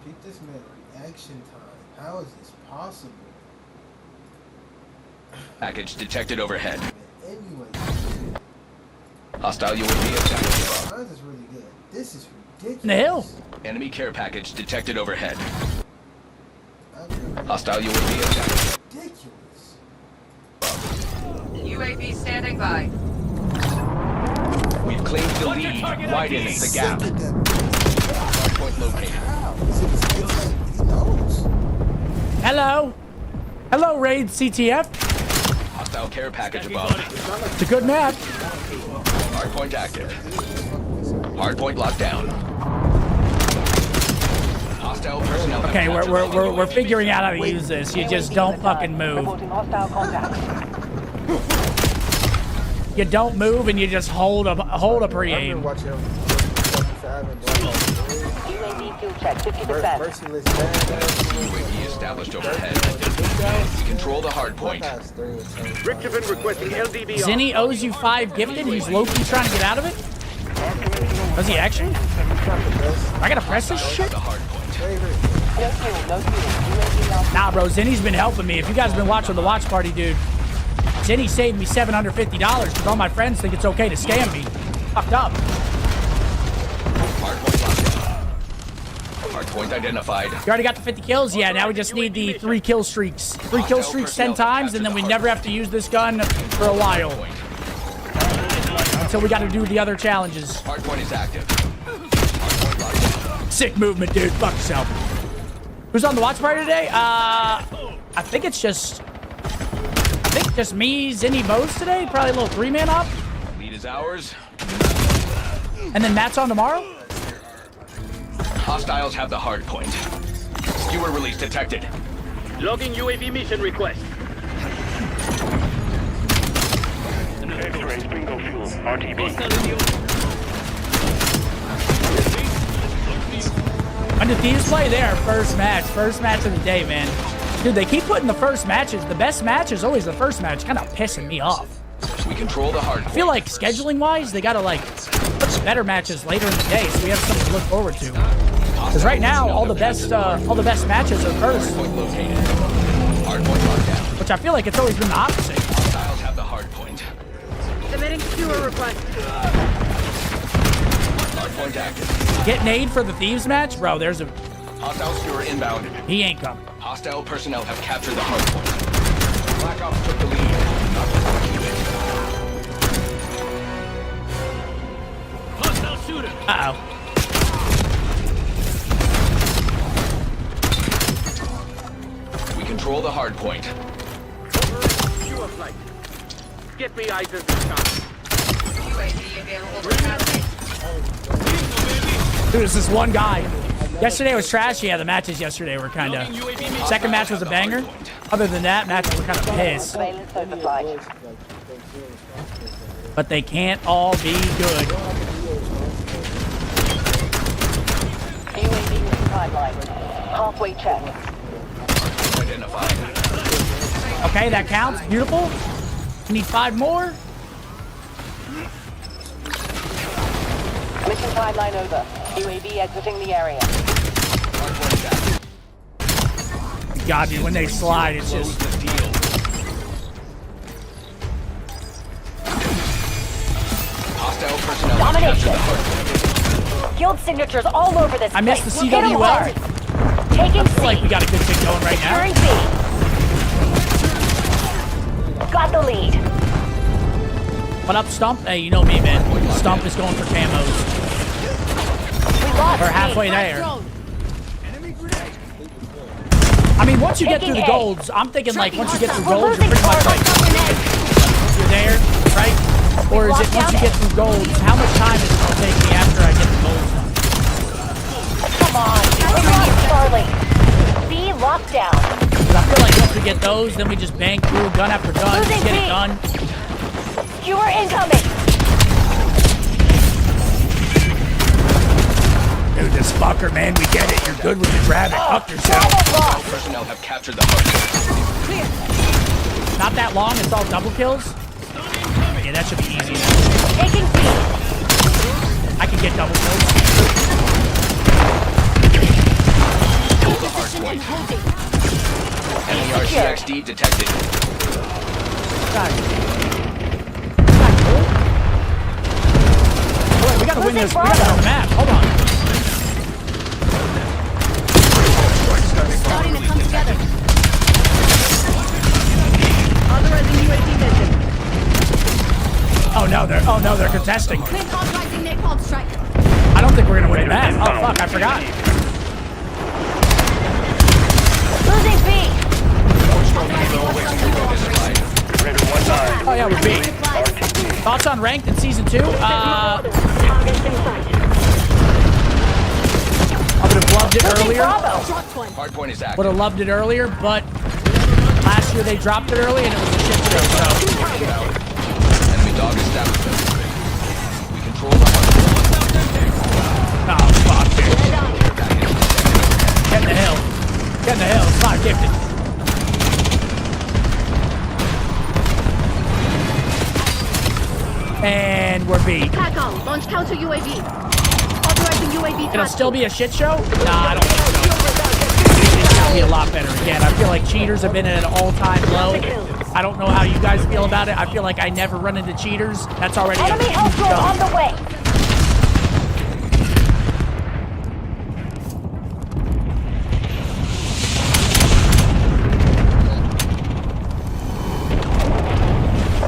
Peep this man reaction time. How is this possible? Package detected overhead. Anyway, Hostile UAV established. this is really good. This is ridiculous. In the hill. Enemy care package detected overhead. Ridiculous. Hostile UAV established. UAV standing by. We've claimed the lead. Widen the gap. Hardpoint located. He knows. Hello. Hello, Raid CTF. Hostile care package above. It's a good map. Hardpoint active. Hardpoint locked down. Hostile personnel. Okay, we're figuring out how to use this. You just don't fucking move. You don't move and you just hold a pre-aim. UAV fuel check 50%. UAV established overhead. We control the hardpoint. Richardson requesting LDB. Zinni owes you 5 gifted. He's low-key trying to get out of it. Does he actually? I gotta press this shit? The hardpoint. No fuel, no fuel. UAV on. Nah, bro. Zinni's been helping me. If you guys have been watching the watch party, dude, Zinni saved me $750 because all my friends think it's okay to scam me. Fucked up. Hardpoint locked down. Hardpoint identified. You already got the 50 kills? Yeah, now we just need the 3 kill streaks. 3 kill streaks 10 times, and then we never have to use this gun for a while. Until we got to do the other challenges. Hardpoint is active. Hardpoint locked down. Sick movement, dude. Fuck yourself. Who's on the watch party today? I think it's just me, Zinni, Bose today. Probably a little 3-man op. Lead is ours. And then Matt's on tomorrow? Hostiles have the hardpoint. Skewer release detected. Logging UAV mission request. X-ray bingo fuel. RTB. When did these play there? First match of the day, man. Dude, they keep putting the first matches. The best match is always the first match. Kind of pissing me off. We control the hardpoint. I feel like scheduling-wise, they gotta like put the better matches later in the day, so we have something to look forward to. Because right now, all the best matches are first. Hardpoint located. Hardpoint locked down. Which I feel like it's always been the opposite. Hostiles have the hardpoint. Submitting skewer request. Hardpoint active. Get nade for the Thieves match? Bro, there's a... Hostile skewer inbound. He ain't coming. Hostile personnel have captured the hardpoint. Black Ops took the lead. Not to keep it. Hostile shooter. Uh-oh. We control the hardpoint. Skewer flight. Get me eyes in the sky. UAV available for passing. Dude, it's this one guy. Yesterday was trash. Yeah, the matches yesterday were kind of... Second match was a banger. Other than that, matches were kind of pissed. Surveillance overflight. But they can't all be good. UAV timeline. Halfway check. Identified. Okay, that counts. Beautiful. We need 5 more. Mission timeline over. UAV exiting the area. Hardpoint is active. God, dude, when they slide, it's Close just... the deal. Hostile personnel have captured the hardpoint. Guild signatures all over this I missed the place. Hit 'em CWL. hard. Taking I feel like C. we got a good thing going right now. Securing B. Got the lead. What up, Stump? Hey, you know me, man. Stump is going for camos. We lost We're B. halfway there. I mean, once you get through the Taking A. golds, I'm thinking like once you get through We're golds, you're losing pretty much like you're there, right? Or is it once you get through golds, how much time is it gonna take me after I get the golds done? Come on. We lost Charlie. B lockdown. 'Cause I feel like once we get those, then we just bang through gun after gun, Losing just get B. it done. Skewer incoming. Dude, this fucker, man, we get it. You're good with the rabbit. Fuck yourself. Bravo lost. Personnel have captured the hardpoint. Not that long. It's all double kills. Yeah, that should be easy. Taking B. I can get double kills. secured. RCXD detected. God. Oh, wait, we gotta win this. We gotta win the map. Hold on. Starting to come together. Authorizing UAV mission. Oh no, they're contesting. Wind authorizing napalm strike. I don't think we're gonna win the map. Oh fuck, I forgot. Losing B. Raider 1-9. Oh yeah, we're beat. Thoughts on ranked in season 2? I would have loved it earlier. Hardpoint is active. Would have loved it earlier, but last year they dropped it early and it was a shit show. So Enemy dog establishment. We control the hardpoint. oh fuck, dude. Get in the hill. Get in the hill. It's not gifted. And we're beat. TACOM, launch counter UAV. Authorizing UAV. It'll still be a shit show? Nah, I don't think so. It's gonna be a lot better again. I feel like cheaters have been at an all-time low. I don't know how you guys feel about it. I feel like I never run into cheaters. That's already Enemy a health drone on the way.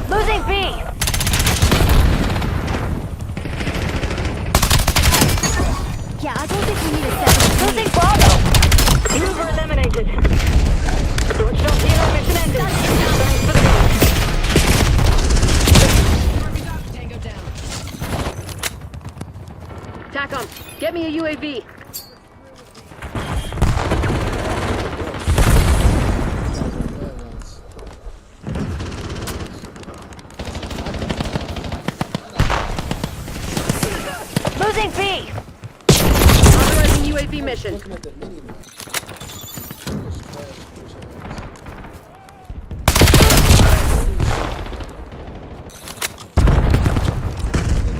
Losing B. Yeah, I don't think we need a second. Losing Bravo. User eliminated. Mission ended. Tango down. TACOM, get me a UAV. Losing B. Authorizing UAV mission.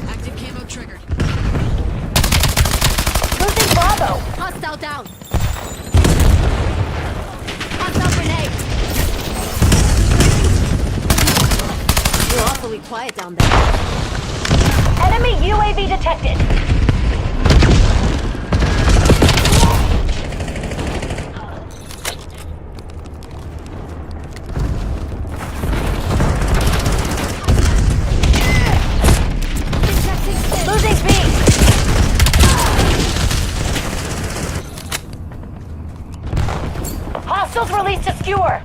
Active camo triggered. Losing Bravo. Hostile down. Hostile grenade. You're awfully quiet down there. Enemy UAV detected. Losing B. Hostiles released to skewer.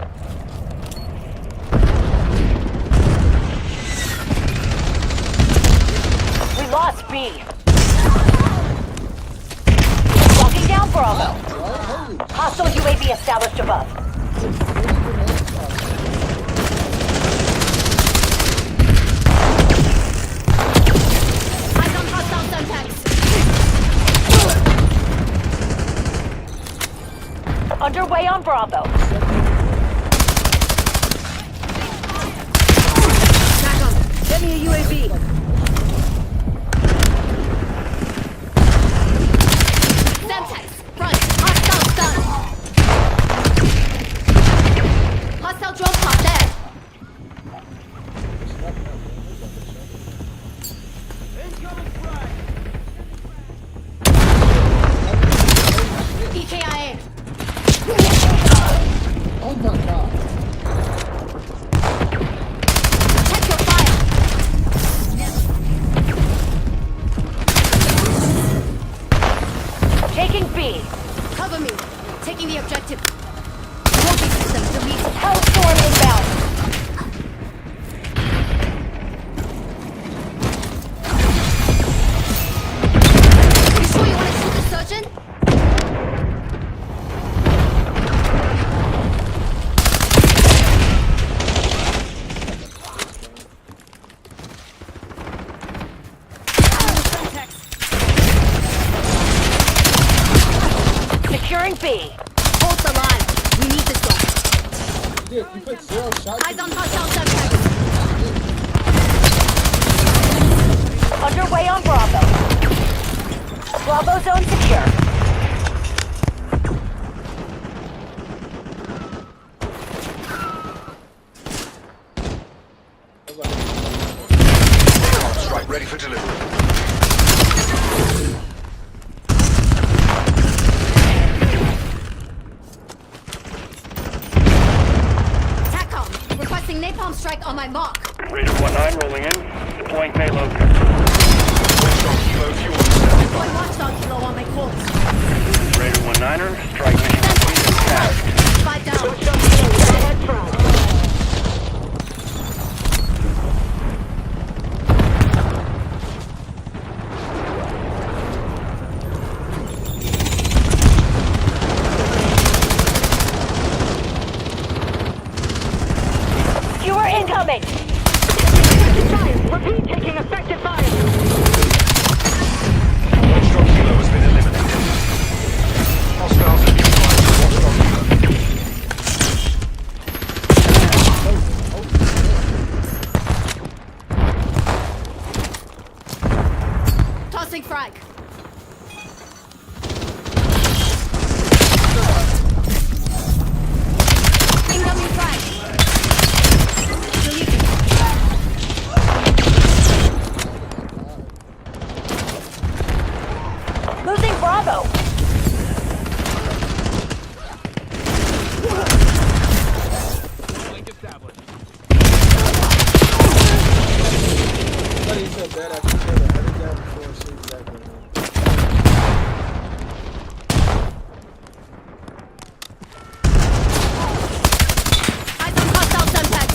We lost B. Locking down Bravo. Hostile UAV established above. Eyes on hostile Semtex. Underway on Bravo. TACOM, get me a UAV. Semtex, front, hostile stun. Hostile drone pod there. EKIA. Oh my god. Check your fire. Taking B. Cover me. Taking the objective. Trophy system deleted. Hellstorm inbound. You sure you want to shoot the surgeon? Securing B. Hold the line. We need this one. Dude, you put 0 shots. Eyes on hostile Semtex. Underway on Bravo. Bravo zone secure. strike on my mark. Raider 1-9 rolling in. Deploying payload. Watchdog Kilo fuel standing Deploy by. watchdog kilo on my course. Raider 1-9er, strike mission completed. Task. 5 down. Watchdog Kilo is ahead front. Skewer incoming. Repeat, taking effective fire. Watchdog Kilo has been eliminated. Hostiles have neutralized Watchdog Kilo. Tossing frag. Incoming frag. Deleting. Losing Bravo. Link established. But he felt bad after killing her. I did that before she was back with him. Eyes on hostile Semtex.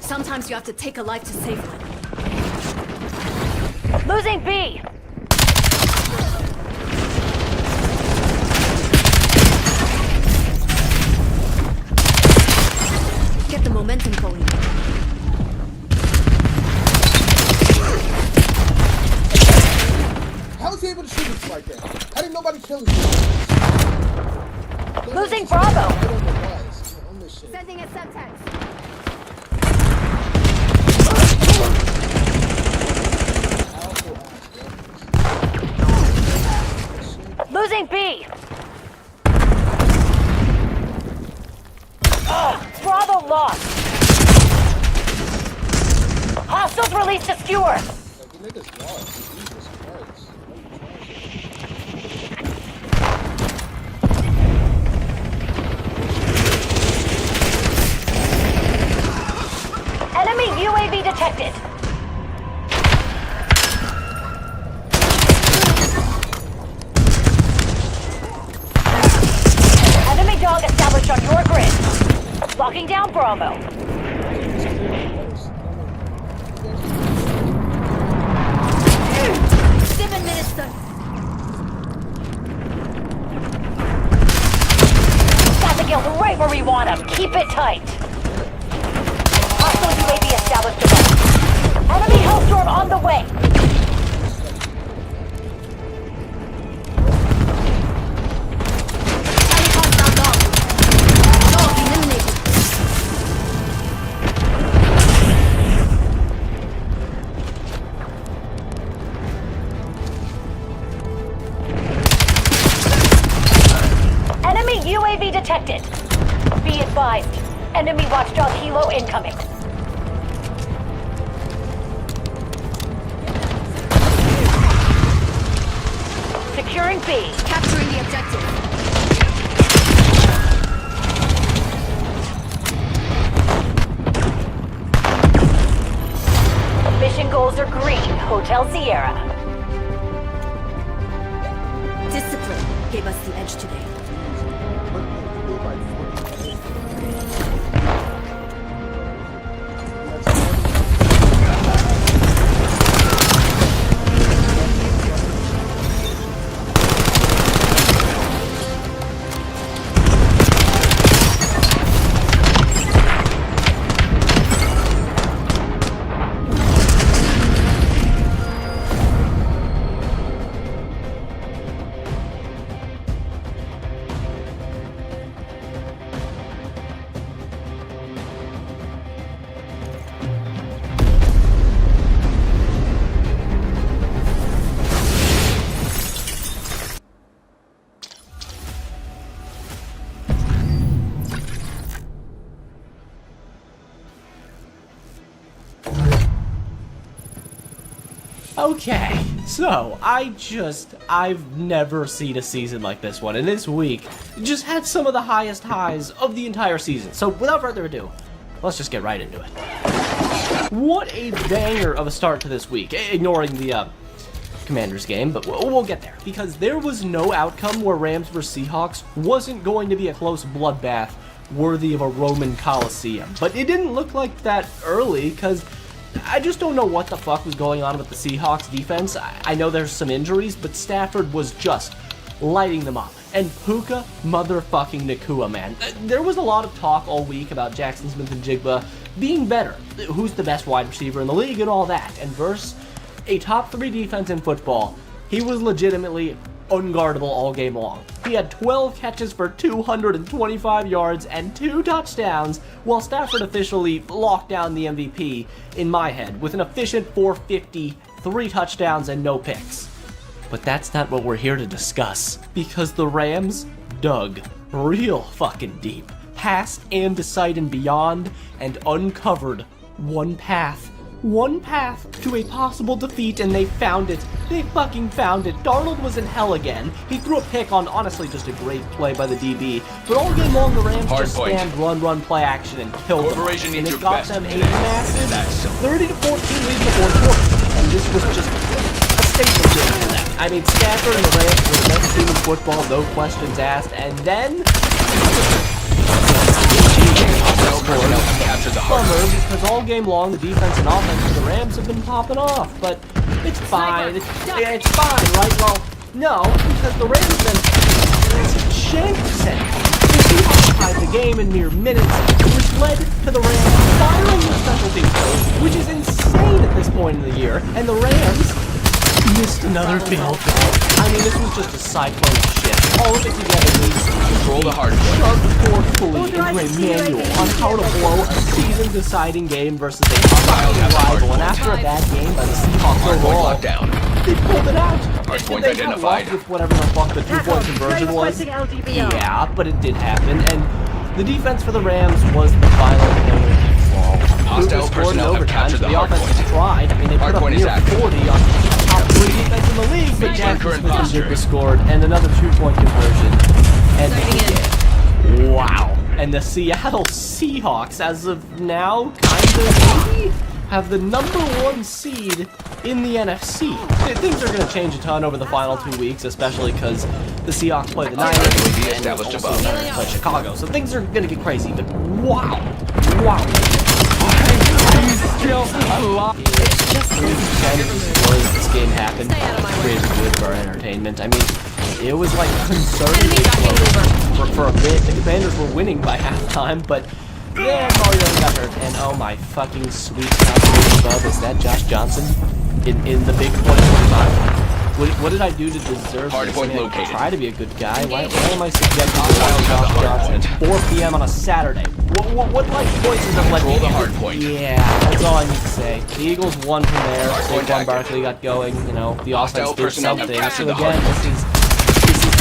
Sometimes you have to take a life to save one. Losing B. Get the momentum going. How was he able to shoot us like that? How did nobody kill him? Losing Bravo. I don't know why. It's on this shit. Sending a Semtex. Powerful ass weapons. Losing B. Bravo lost. Hostiles released a skewer. Like, the niggas lost. Jesus Christ. Enemy UAV detected. Enemy dog established on your grid. Locking down Bravo. 7 minutes to... Got the kill right where we want him. Keep it tight. Hostile UAV established above. Enemy Hellstorm on the way. Enemy hostile dog. Dog eliminated. Enemy UAV detected. Be advised. Enemy watchdog Hilo incoming. Securing B. Capturing the objective. Mission goals are green. Hotel Sierra. Discipline gave us the edge today. Okay, so I've never seen a season like this one, and this week just had some of the highest highs of the entire season. So without further ado, let's just get right into it. What a banger of a start to this week, ignoring the Commanders game, but we'll get there, because there was no outcome where Rams vs. Seahawks wasn't going to be a close bloodbath worthy of a Roman Coliseum. But it didn't look like that early, because I just don't know what the fuck was going on with the Seahawks defense. I know there's some injuries, but Stafford was just lighting them up. And Puka motherfucking Nacua, man. There was a lot of talk all week about Jackson Smith and Jigba being better. Who's the best wide receiver in the league and all that. And versus a top 3 defense in football, he was legitimately unguardable all game long. He had 12 catches for 225 yards and 2 touchdowns, while Stafford officially locked down the MVP in my head with an efficient 450, 3 touchdowns and no picks. But that's not what we're here to discuss, because the Rams dug real fucking deep, past and to sight and beyond, and uncovered one path to a possible defeat, and they found it. They fucking found it. Darnold was in hell again. He threw a pick on, honestly, just a great play by the DB. But all game long, the Rams just stand, run, play action, and killed them. And it got them a massive 30-14 lead in the fourth quarter. And this was just a statement game for them. I mean, Stafford and the Rams were the best team in football, no questions asked. And then bummer, because all game long the defense and offense of the Rams have been popping off, but it's fine. It's fine, right? Well, no, because the Rams then the Seahawks tied the game in mere minutes, which led to the Rams firing the special teams coach, which is insane at this point in the year, and the Rams missed another field goal. I mean, this was just a cyclone of shit. All of it together needs to control the hard forcefully into a manual on how to blow a season-deciding game versus a rival. And after a bad game by the Seahawks overall, they pulled it out. And they got lost with whatever the fuck the 2-point conversion was. Yeah, but it did happen. And the defense for the Rams was the final Hostile personnel have captured the hard point. Tried. I mean, they put up near 40 on top 3 defense in the league, but Jackson Smith and Jigba scored, and another 2-point conversion. And wow. And the Seattle Seahawks, as of now, kind of have the #1 seed in the NFC. Things are going to change a ton over the final 2 weeks, especially because the Seahawks play the Niners and also the Niners play Chicago. So things are going to get crazy, but wow. It's just kind of as this game happened, created good for our entertainment. I mean, it was like concerningly close for a bit. The Commanders were winning by halftime, but then Mario got hurt, and oh my fucking sweet God, is that Josh Johnson in the big 2025? What did I do to deserve this? I try to be a good guy. Why am I subjected to Josh Johnson at 4 p.m. on a Saturday? What like choices have led me? Yeah, that's all I need to say. The Eagles won from there. Saquon Barkley got going. You know, the offense did something. So again, this is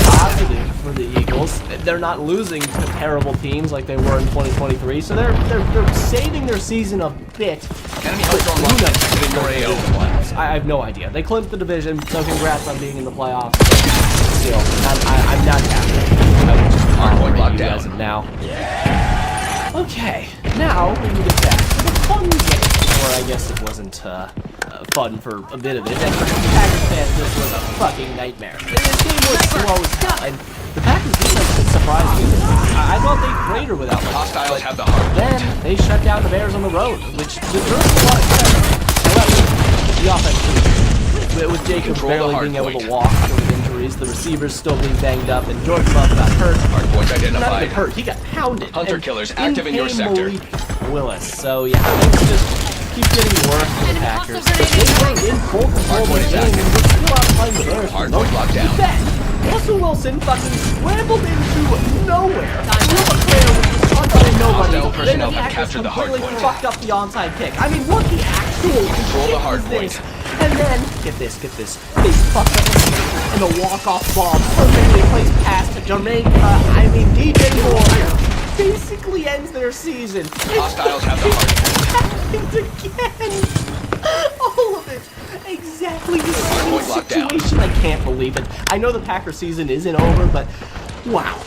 positive for the Eagles. They're not losing to terrible teams like they were in 2023. So they're saving their season a bit. I have no idea. They clinched the division, so congrats on being in the playoffs. Still, I'm not happy. I would just hardpoint you as of now. Okay, now we can get back to the fun game. Or I guess it wasn't fun for a bit of it. And for Packers fans, this was a fucking nightmare. This game was slow as hell, and the Packers defense surprised me. I thought they'd crater without them. Hostiles have the hard. Then they shut down the Bears on the road, which deserves a lot of credit. However, the offense, with Jacob barely being able to walk with injuries, the receivers still being banged up, and George Love got hurt. Hardpoint identified. Not even hurt, he got pounded. Hunter killers active in your sector. Willis. So yeah, things just keep getting worse for the Packers. They were in full control of the game, and they're still out playing the Bears. Hardpoint locked down. Russell Wilson fucking scrambled into nowhere. Threw a player with just nobody. Then the Packers completely fucked up the onside kick. I mean, what the actual control the hard point. And then, get this, they fucked up and the walk-off bomb perfectly placed past to DJ Moore basically ends their season. Hostiles have the hard point. It happens again. all of it. Exactly the same Point locked down. situation. I can't believe it. I know the Packers season isn't over, but wow.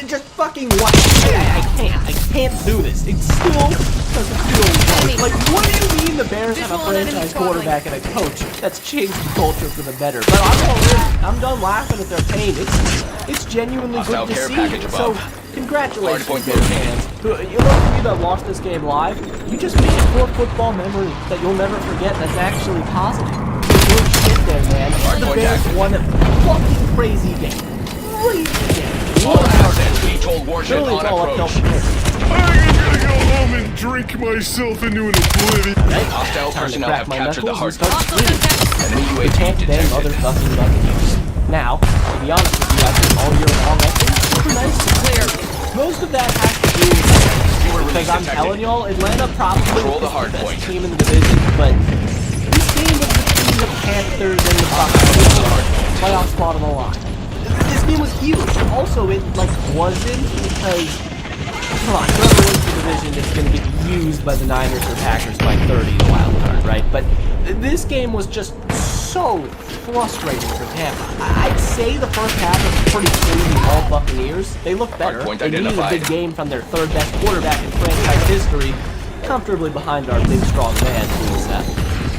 Just fucking wow. I can't do this. It still doesn't feel right. Like, what do you mean the Bears have a franchise quarterback and a coach that's changed the culture for the better? But I'm done laughing at their pain. It's genuinely Hostile good to care see. package So, above. congratulations, Hardpoint Bears fans. You know, for you that watched this game live, you just made a core football memory that you'll never forget that's actually positive. Good shit there, man. The Hardpoint Bears active. won a fucking crazy game. Crazy game. All assets, be told warship Surely it's on all uphill approach. from here. I'm gonna go home and drink myself into an oblivion. Hostile Time to personnel crack have my captured the knuckles hard and start point. screaming. Enemy We UAV can't ban detected. motherfucking Buccaneers. Now, to be honest with you, after all year long, that's super nice to clear. Most of that has to do with because I'm telling y'all, Atlanta probably Control the is hard the best point. team in the division, but this game was between the Panthers and the Buccaneers. Playoff spot on the line. This game was huge. Also, it wasn't because come on, whoever wins the division is going to get used by the Niners or Packers by 30 in the wild card, right? But this game was just so frustrating for Tampa. I'd say the first half was pretty clean all Buccaneers. They looked better. Hardpoint They needed a identified. big game from their third best quarterback in franchise history, comfortably behind our big strong man who's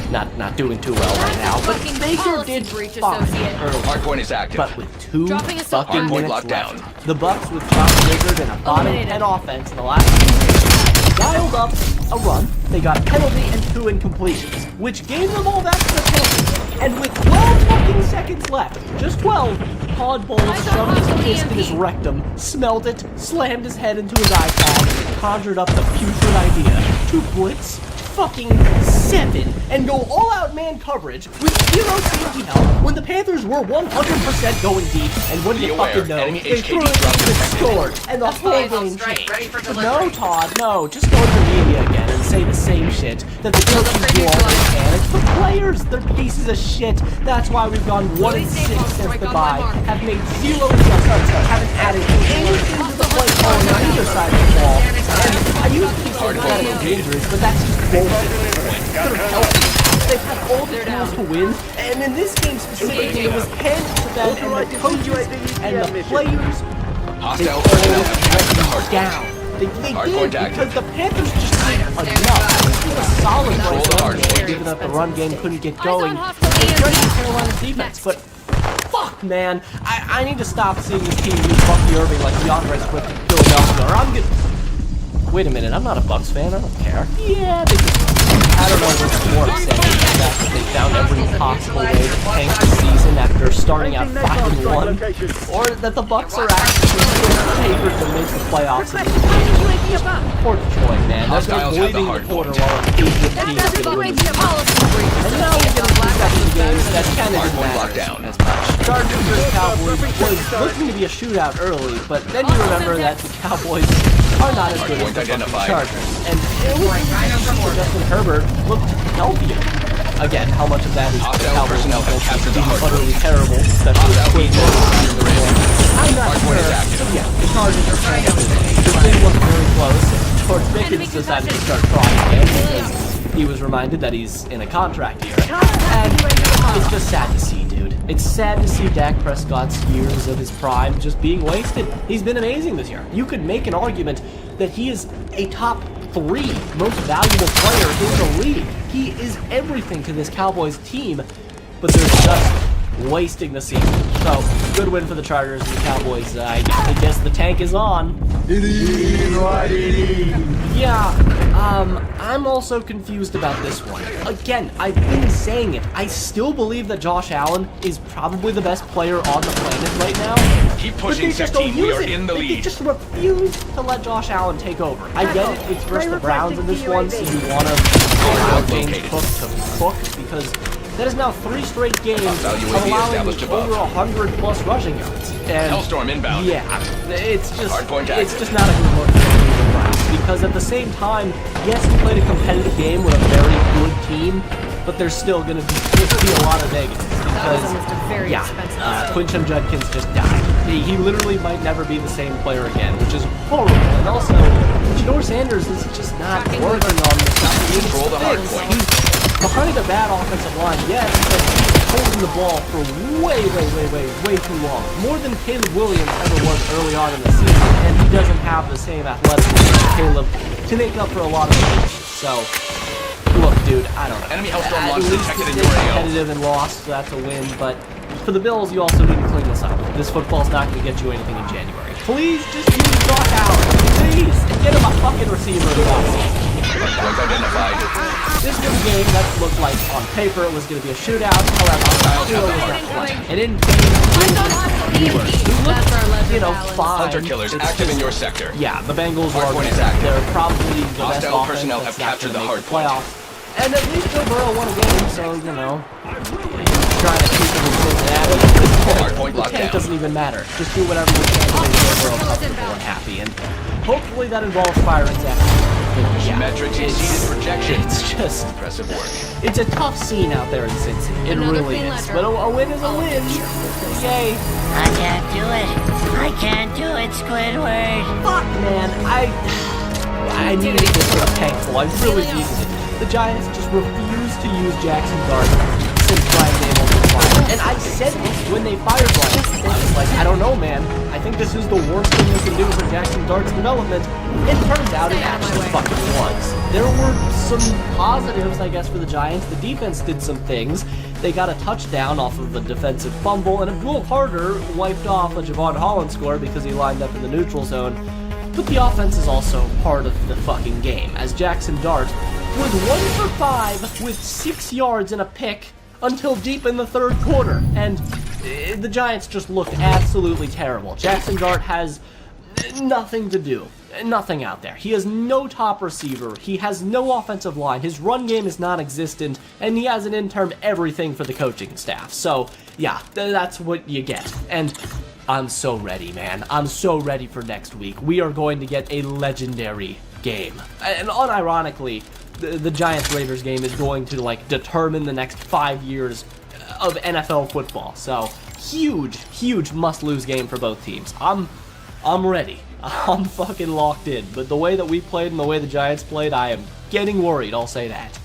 not doing too well right now. But Fucking Baker policy did breach, fine associate. early. Hardpoint is active. But with two Dropping a fucking supply. minutes Hardpoint locked left, down. the Bucks with Josh Wizard and a bottom Eliminated. 10 offense in the last 2 years dialed up a run. They got a penalty and 2 incompletions, which gave them all that to the penalty. And with 12 fucking seconds left, just 12, Todd Bowles shoved his fist in his rectum, smelled it, slammed his head into his iPad, and conjured up the putrid idea to blitz fucking 7 and go all-out man coverage with 0 safety help when the Panthers were 100% going deep, and what do you Be aware, fucking know? enemy They HKD threw it dropped and detected. scored, and the whole fine, I'll game strike, changed. ready for But delivery. no, Todd, no, just go to the media again and say the same shit that the coaches do all they can. It's the players, they're pieces of shit. That's why we've gone 1-6 since the bye, have made 0 adjustments, haven't added anything to the play calling on either side of the ball. And I used to be sympathetic to the injuries, but that's just bullshit. They're healthy. They've had all the tools to win, and in this game specifically, it was handed to them, and the coaches and the players, they Hostile all personnel have captured the let hard them point. down. They Hardpoint did, active. because the Panthers just didn't enough. This was a solid Control the run hard game, point. given that the run game couldn't get Eyes going. on hostile They EMP. threatened Carolina's defense, but fuck, man. I need to stop seeing this team use Bucky Irving like DeAndre Swift in Philadelphia, or I'm gonna... Wait a minute, I'm not a Bucks fan, I don't care. Yeah, they just... I don't know what's more upsetting than the fact that they found every possible way to tank the season after starting out 5-1, or that the Bucks are actually favored to make the playoffs. Poor Detroit, man. They're Hostiles have the bleeding the hard quarter point. while a Cleveland team is going to win the Policy breach, and now we get into second games that kind of Hardpoint didn't locked matter down. as much. Chargers vs. Cowboys was looking to be a shootout early, but then you remember that the Cowboys are not as good as Hardpoint the fucking identified. Chargers. And it was Justin Herbert looked healthier. Again, how much of that is the Hostile Cowboys personnel have defense captured the being hardpoint. utterly terrible, especially with Hostile Quinn people Wilson in the ring. I'm not Hardpoint sure. is active. But yeah, the Chargers are chances. The thing wasn't very close. George Pickens decided to start crying again because he was reminded that he's in a contract year. And it's just sad to see, dude. It's sad to see Dak Prescott's years of his prime just being wasted. He's been amazing this year. You could make an argument that he is a top 3 most valuable player in the league. He is everything to this Cowboys team, but they're just wasting the season. So, good win for the Chargers and the Cowboys. I guess the tank is on. Yeah, I'm also confused about this one. Again, I've been saying it. I still believe that Josh Allen is probably the best player on the planet right now. Keep But pushing, they just don't 16. We use are it. in the They lead. just refuse to let Josh Allen take over. I get it. It's versus the Browns in this one, so you want to allow James located. Cook to cook because that is now 3 straight games Hostile of UAV allowing established above. over 100 plus rushing yards. And Hellstorm inbound. yeah, it's just Hardpoint it's active. just not a good look for the Browns because at the same time, yes, we played a competitive game with a very good team, but there's still going to be a lot of negatives because was a very yeah, expensive mistake. Quinton Judkins just died. He literally might never be the same player again, which is horrible. And also, Jador Sanders is just not working on the stuff he needs to fix. He's behind a bad offensive line, yes, but he's holding the ball for way too long. More than Caleb Williams ever was early on in the season, and he doesn't have the same athleticism as Caleb to make up for a lot of things. So, look, dude, I don't know. Enemy Hellstorm At launch least detected in it's your AO. competitive and lost, so that's a win, but for the Bills, you also need to clean this up. This football's not going to get you anything in January. Please just use Doc Howard. Please! And get him a fucking receiver in the offseason. Hardpoint identified. This was a game that looked like, on paper, it was going to be a shootout. However, it was not playing. And in game, you know, fine. Hunter killers active in your sector. Yeah, the Bengals are. Hardpoint is active. They're probably the best Hostile offense personnel that's have not captured gonna the make hardpoint. playoffs. And at least Joe Burrow won a game, so, you know, trying to keep him in Cincinnati. Hardpoint The locked tank down. doesn't even matter. Just do whatever you can to make Joe Burrow comfortable and happy. And hopefully that involves firing Zach. Metrics exceeded projections. It's just Impressive work. it's a tough scene out there in Cincy. It really is. But a win is a win. Yay. I can't do it. I can't do it, Squidward. Fuck, man. I needed this for a tank pull. I really needed it. The Giants just refused to use Jackson Dart since Brian Dable was fired. And I said this when they fired Brian. I was like, I don't know, man. I think this is the worst thing we can do for Jackson Dart's development. It turns out it actually fucking was. There were some positives, I guess, for the Giants. The defense did some things. They got a touchdown off of a defensive fumble, and Abdul Harder wiped off a Javon Holland score because he lined up in the neutral zone. But the offense is also part of the fucking game, as Jackson Dart was 1 for 5 with 6 yards and a pick until deep in the third quarter. And the Giants just looked absolutely terrible. Jackson Dart has nothing to do. Nothing out there. He has no top receiver. He has no offensive line. His run game is non-existent, and he has an intern everything for the coaching staff. So, yeah, that's what you get. And I'm so ready, man. I'm so ready for next week. We are going to get a legendary game. And unironically, the Giants-Raiders game is going to, like, determine the next 5 years of NFL football. So, huge must-lose game for both teams. I'm ready. I'm fucking locked in. But the way that we played and the way the Giants played, I am getting worried, I'll say that.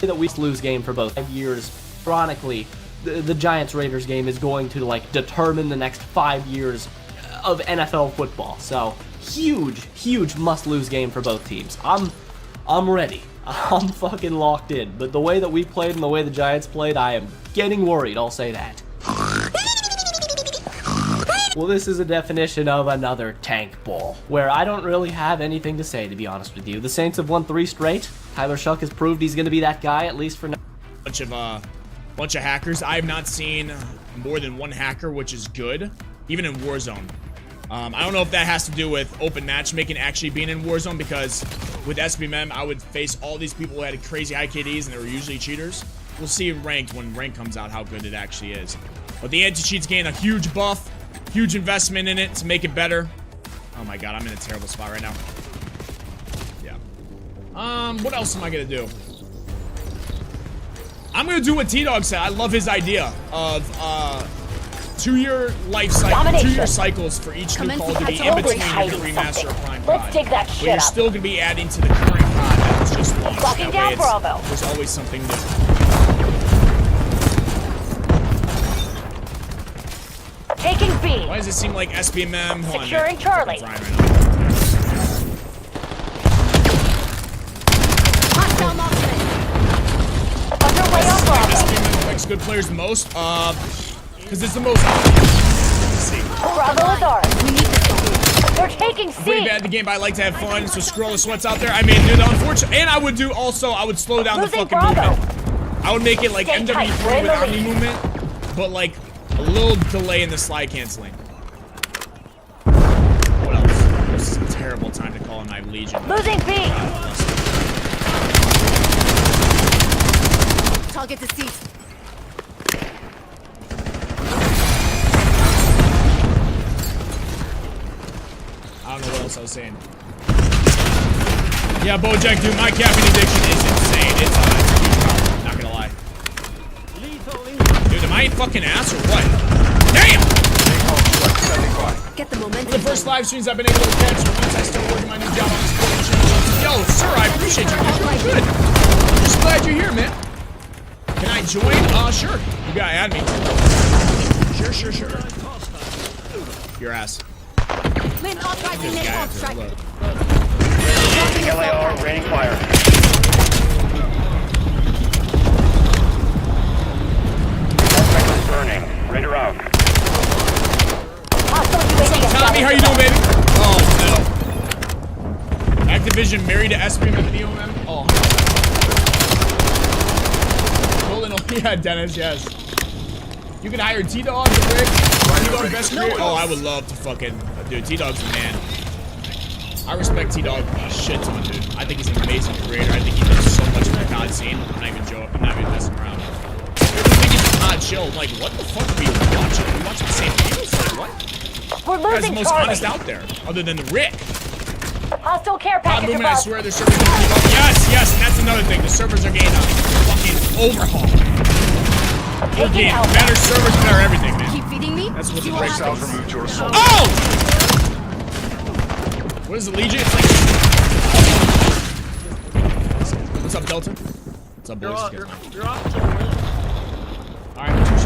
That we lose game for both 5 years. Ironically, the Giants-Raiders game is going to, like, determine the next 5 years of NFL football. So, huge must-lose game for both teams. I'm ready. I'm fucking locked in. But the way that we played and the way the Giants played, I am getting worried, I'll say that. Well, this is a definition of another tank bowl, where I don't really have anything to say, to be honest with you. The Saints have won 3 straight. Tyler Shuck has proved he's going to be that guy, at least for now. Bunch of hackers. I have not seen more than one hacker, which is good, even in Warzone. I don't know if that has to do with open matchmaking actually being in Warzone, because with SBMM, I would face all these people who had crazy high KDs, and they were usually cheaters. We'll see ranked when rank comes out how good it actually is. But the anti-cheats gain a huge buff. Huge investment in it to make it better. Oh my god, I'm in a terrible spot right now. Yeah. What else am I gonna do? I'm gonna do what T-Dog said. I love his idea of 2-year life cycle, 2-year cycles for each new Call of Duty in between the remaster of Prime Let's COD. dig that But shit you're up. still gonna be adding to the current COD that was just launched. Locking That way down Bravo. there's always something new. Taking B. Why does it seem like SBMM? Hold on, Securing Charlie. Hostile Moshpit. Underway on Bravo. SBMM affects good players the most? Because it's the most. Bravo is ours. They're taking C. Pretty bad at the game, but I like to have fun, so scroll the sweats out there. I mean, dude, unfortunately, and I would do also, I would slow down Losing the fucking Bravo. movement. I would make it like Stay tight, MW3 we're in the without any lead. movement, but like a little delay in the slide canceling. What else? This is a terrible time to call in my Legion. Losing B. Target deceased. I don't know what else I was saying. Yeah, Bojack, dude, my caffeine addiction is insane. It's a huge problem, not gonna lie. Dude, am I fucking ass or what? Damn! Get the momentum. The first live streams I've been able to catch once I start working my new job on this board channel. Yo, sir, I appreciate you. You're doing good. I'm just glad you're here, man. Can I join? Sure. You gotta add me. Sure. Your ass. Main authorizing This guy napalm up there, strike. look. LAR, raining fire. Suspect is burning. Radar out. What's up, Tommy? How you doing, baby? Oh, no. Activision married to SP in the video, man? Oh. Golden, yeah, Dennis, yes. You can hire T-Dog, the Rick. T-Dog best creator. Oh, I would love to fucking... Dude, T-Dog's the man. I respect T-Dog a shit ton, dude. I think he's an amazing creator. I think he does so much for the COD scene. I'm not even joking. I'm not even messing around. I think he's a COD chill. Like, what the fuck are we watching? Are we watching the same videos? Like, what? We're Guy's the losing most Charlie. honest out there, other than the Rick. Hostile care God, package Lumen, I above. swear the servers are gonna keep up. Yes, and that's another thing. The servers are getting a fucking overhaul. We're getting better servers, better everything, man. Keep feeding me. That's what See the what breaks out happens. Removed your assault. Oh! What is the Legion? It's like... What's up, Delta? What's up, boys? You're off. Alright, touche.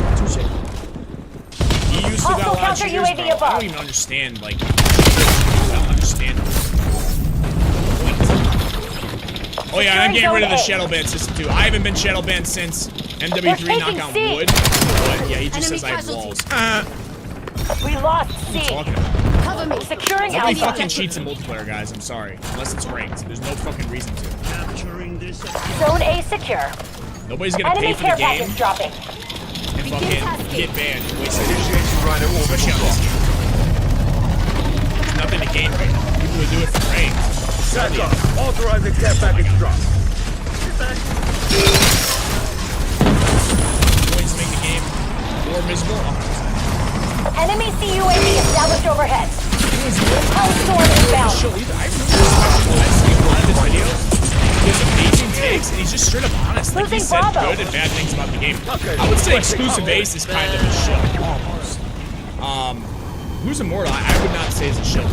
You used to got a lot of Counter cheaters, UAV bro. I above. don't even understand, like... I don't understand. Oh yeah, and I'm getting rid of the shadow ban system too. I haven't been shadow banned since MW3 knock on wood. But yeah, he just Enemy says I have casualty. walls. We lost What are C. you talking about? Cover me. Securing Nobody Alpha. fucking cheats in multiplayer, guys. I'm sorry. Unless it's ranked. There's no fucking reason to. Zone A secure. Nobody's gonna Enemy pay for care the game package dropping. and fucking get banned. Wasting Initiating Rhino especially on orbital this block. game. There's nothing to gain right now. People would do it for ranked. Back up. Authorizing care package drop. Points make the game more miserable. Enemy CUAV established overhead. Hellstorm inbound. Show either. I really see a lot of his videos. He has amazing takes, and he's just straight up honest. Like, he Losing said Bravo. good and bad things about the game. I would say exclusive ace is kind of a shill, almost. Who's immortal? I would not say is a shill.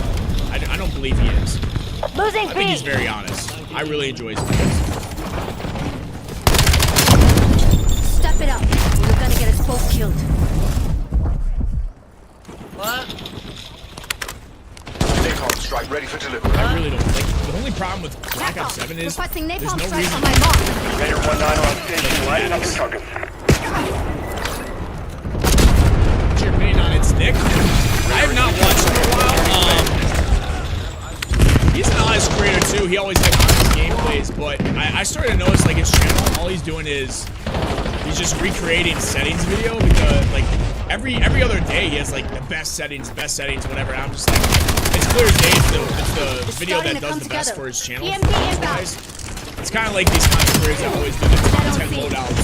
I don't believe he is. Losing I think he's B. very honest. I really enjoy his videos. Step it up. We're gonna get us both killed. What? Napalm strike ready for delivery. I really don't like. The only problem with Black Ops 7 is Requesting there's napalm no strike reason. on my mark. Raider 19 on station, lighting up your targets. What's your opinion on it, Stick? I have not watched him in a while. He's an honest creator too. He always had honest gameplays, but I started to notice like his channel, all he's doing is he's just recreating settings video because like every other day he has like the best settings, whatever. And I'm just like, it's clear as day. It's the video starting that to does come the best together. for his channel. EMP inbound. It's kind of like these content creators that always do the content see. loadouts.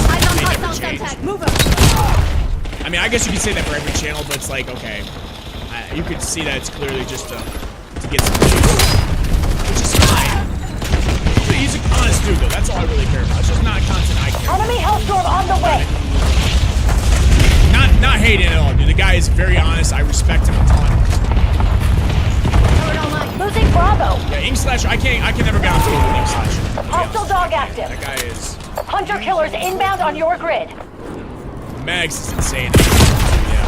Eyes on They never hostile change. contact. Move up. I mean, I guess you could say that for every channel, but it's like, okay, you could see that it's clearly just to get some views, which is fine. He's an honest dude, though. That's all I really care about. It's just not content I care about. Enemy Hellstorm on the way. Not hating at all, dude. The guy is very honest. I respect him a ton. Turret online. Losing Bravo. Yeah, Ink Slasher, I can never get onto with Ink Slasher. Hostile dog active. That guy is... Hunter killers inbound on your grid. Mags is insane. Yeah.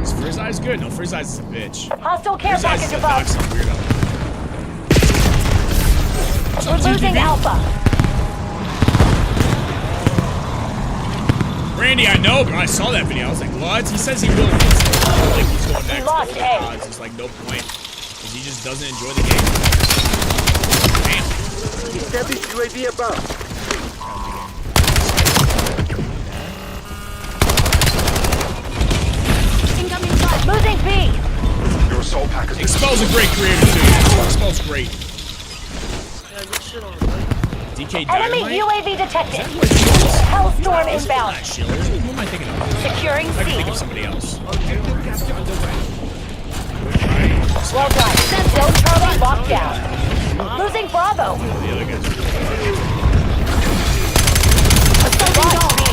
Is Frizz Eyes good? No, Frizz Eyes is a bitch. Hostile care Frizz Eyes is package a dog, above. some weirdo. What's We're up, losing TGB? Alpha. Randy, I know, bro. I saw that video. I was like, what? He says he will. Like he's going next. lost but, A. it's just like no point. Because he just doesn't enjoy the game. Damn. Established UAV above. Incoming flight. Losing B. Your assault pack has been Expel's a great creator, too. Expel's great. Yeah, good shit on it, buddy. DK Enemy Dynamite? UAV detected. Is that what it is? Hellstorm It's inbound. not Shield. Who am I thinking of? Securing I can think C. of somebody else. Well done. Zone Charlie locked down. Losing Bravo. The other guys. Lost B.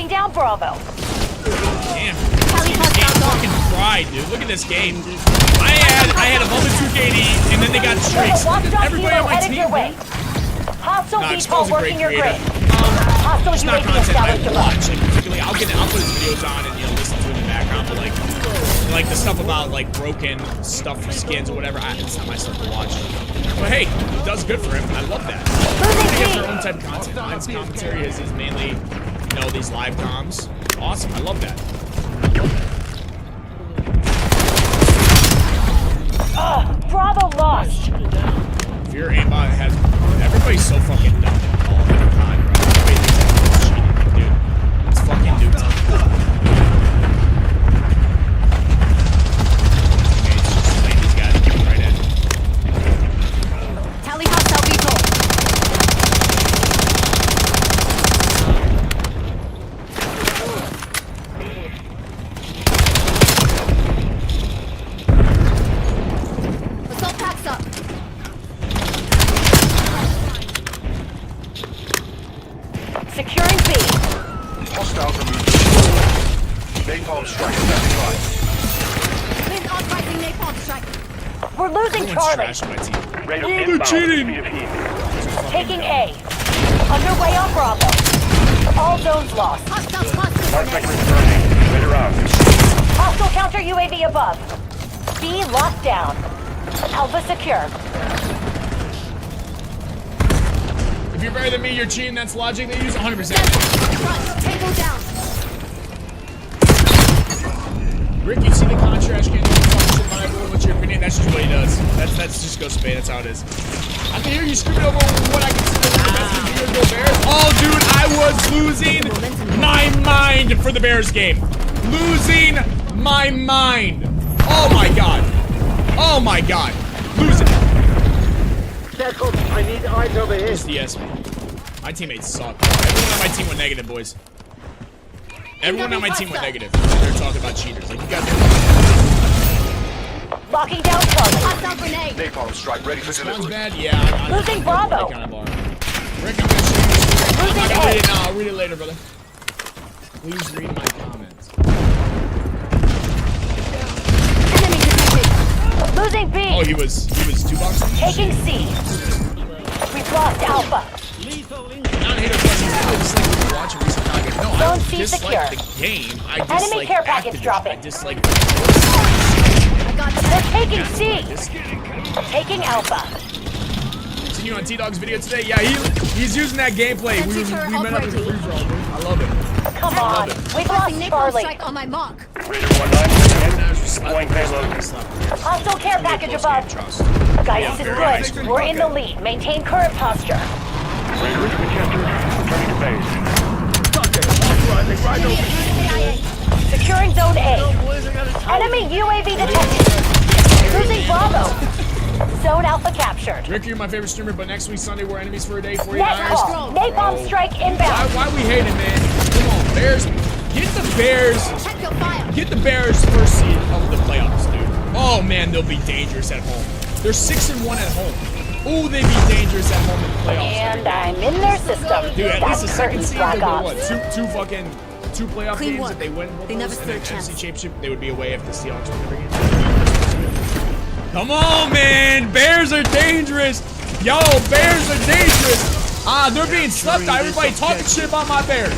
Locking down Bravo. Damn. This game fucking fried, dude. Look at this game. I had a level 2 KD, and then they got streaks. Everybody on my team, dude. Hostile Nah, VTOL Expo's a great working your creator. grid. Hostile It's not UAV content I established above. watch, and particularly I'll put his videos on and listen to it in the background, but like the stuff about like broken stuff for skins or whatever, it's not my stuff to watch. But hey, it does good for him. I love that. They have their own type of content. Mine's commentary is mainly, these live comms. Awesome. I love that. Bravo lost. If your aimbot has, everybody's so fucking dumb all the time, bro. Everybody thinks that's cheating, dude. It's fucking noob time. Teammates just playing these guys right in. Tally hostile VTOL. Assault packs up. Securing B. Hostiles are moving. Napalm strike standing by. Been authorizing napalm strike. We're losing Everyone's Charlie. trash on my team. Radar they're inbound. cheating. Speed of heat. Taking A. Underway on Bravo. All zones lost. Hostiles constant Mark grenade. segment turning. Radar out. Hostile counter UAV above. B locked down. Alpha secure. If you're better than me, you're cheating. That's logic they use 100%. Front, tango down. Rick, you see the contrast can survival? What's your opinion? That's just what he does. That's just go spade. That's how it is. I can hear you screaming over what I consider the best year go Bears. Oh, dude, I was losing my mind for the Bears game. Losing my mind. Oh my god. Oh my god. Losing. I need eyes over here. Just DS me. My teammates suck. Everyone on my team went negative, boys. Everyone on my team went negative. They're talking about cheaters. Like, you guys Locking down Charlie. Hostile grenade. Napalm strike ready for sounds delivery. bad? Yeah. I'm Losing Bravo. Rick, I'm gonna show you this. I'm not gonna read it now. I'll read it later, brother. Please read my comments. Enemy detected. Losing B. Oh, he was 2 bucks? Taking C. We've lost Alpha. Not a hater question. I just like watching recent target. No, I Zone don't C dislike secure. the game. I Enemy dislike care package Activision. dropping. I dislike They're taking C. Taking Alpha. Seen you on T-Dog's video today. Yeah, he's using that gameplay. We met up in the free for all. I love it. Come on. We've lost Napalm Charlie. strike on my mark. Radar 19. Deploying payload. Hostile care package above. Guys, this is good. We're in the lead. Maintain current posture. Radar to contender. Returning to base. Securing zone A. Enemy UAV detected. Losing Bravo. Zone Alpha captured. Rick, you're my favorite streamer, but next week Sunday we're enemies for a day. 49ers. Net call. Napalm strike inbound. Why we hating, man? Come on, Bears. Get the Bears. Check your fire. Get the Bears first seed of the playoffs, dude. Oh man, they'll be dangerous at home. They're 6-1 at home. Oh, they'd be dangerous at home in the playoffs. And I'm in their system. Dude, at least the second Curtains seed, Black they'll Ops. get what? Two playoff Clean games work. if they win both They those, never and stood a then chance. NFC Championship, they would be away if the Seahawks win every game. Come on, man. Bears are dangerous. Yo, Bears are dangerous. They're being slept on. Everybody talking shit about my Bears.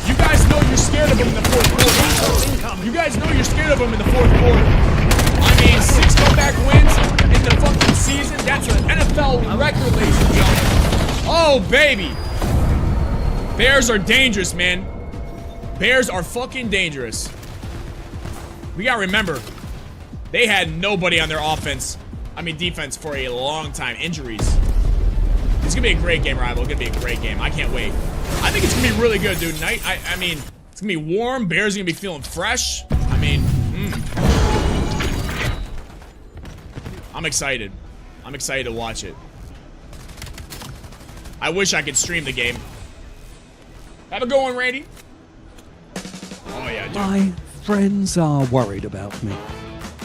You guys know you're scared of them in the fourth quarter. You guys know you're scared of them in the fourth quarter. I mean, 6 comeback wins in the fucking season. That's an NFL record, ladies and gentlemen. Oh, baby. Bears are dangerous, man. Bears are fucking dangerous. We gotta remember, they had nobody on their defense for a long time. Injuries. It's gonna be a great game, Rival. It's gonna be a great game. I can't wait. I think it's gonna be really good, dude. I mean, it's gonna be warm. Bears are gonna be feeling fresh. I mean, I'm excited. I'm excited to watch it. I wish I could stream the game. Have a good one, Randy. Oh yeah, dude. My friends are worried about me.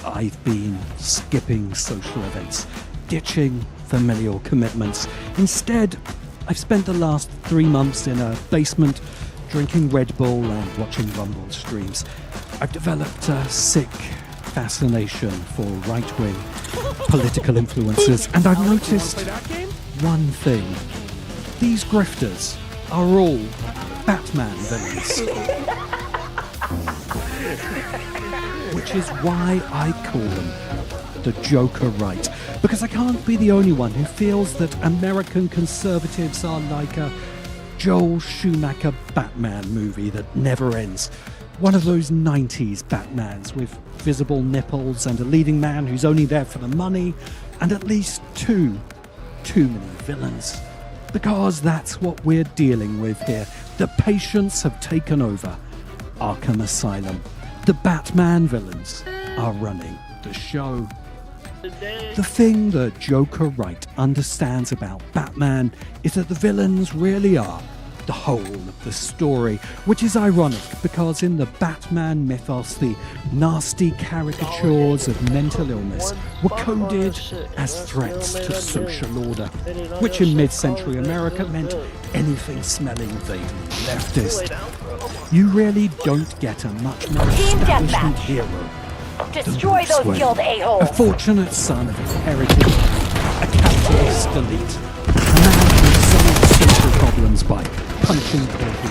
I've been skipping social events, ditching familial commitments. Instead, I've spent the last 3 months in a basement drinking Red Bull and watching Rumble streams, I've developed a sick fascination for right-wing political influencers, and I've noticed one thing. These grifters are all Batman villains. Which is why I call them the Joker right. Because I can't be the only one who feels that American conservatives are like a Joel Schumacher Batman movie that never ends. One of those 90s Batmans with visible nipples and a leading man who's only there for the money, and at least too many villains. Because that's what we're dealing with here. The patients have taken over Arkham Asylum. The Batman villains are running the show. The thing the Joker right understands about Batman is that the villains really are the whole of the story, which is ironic because in the Batman mythos, the nasty caricatures of mental illness were coded as threats to social order, which in mid-century America meant anything smelling vaguely leftist. You really don't get a much more establishment hero. Destroy those guild a-holes. A fortunate son of a heritage, a capitalist elite, a man who solved social problems by punching people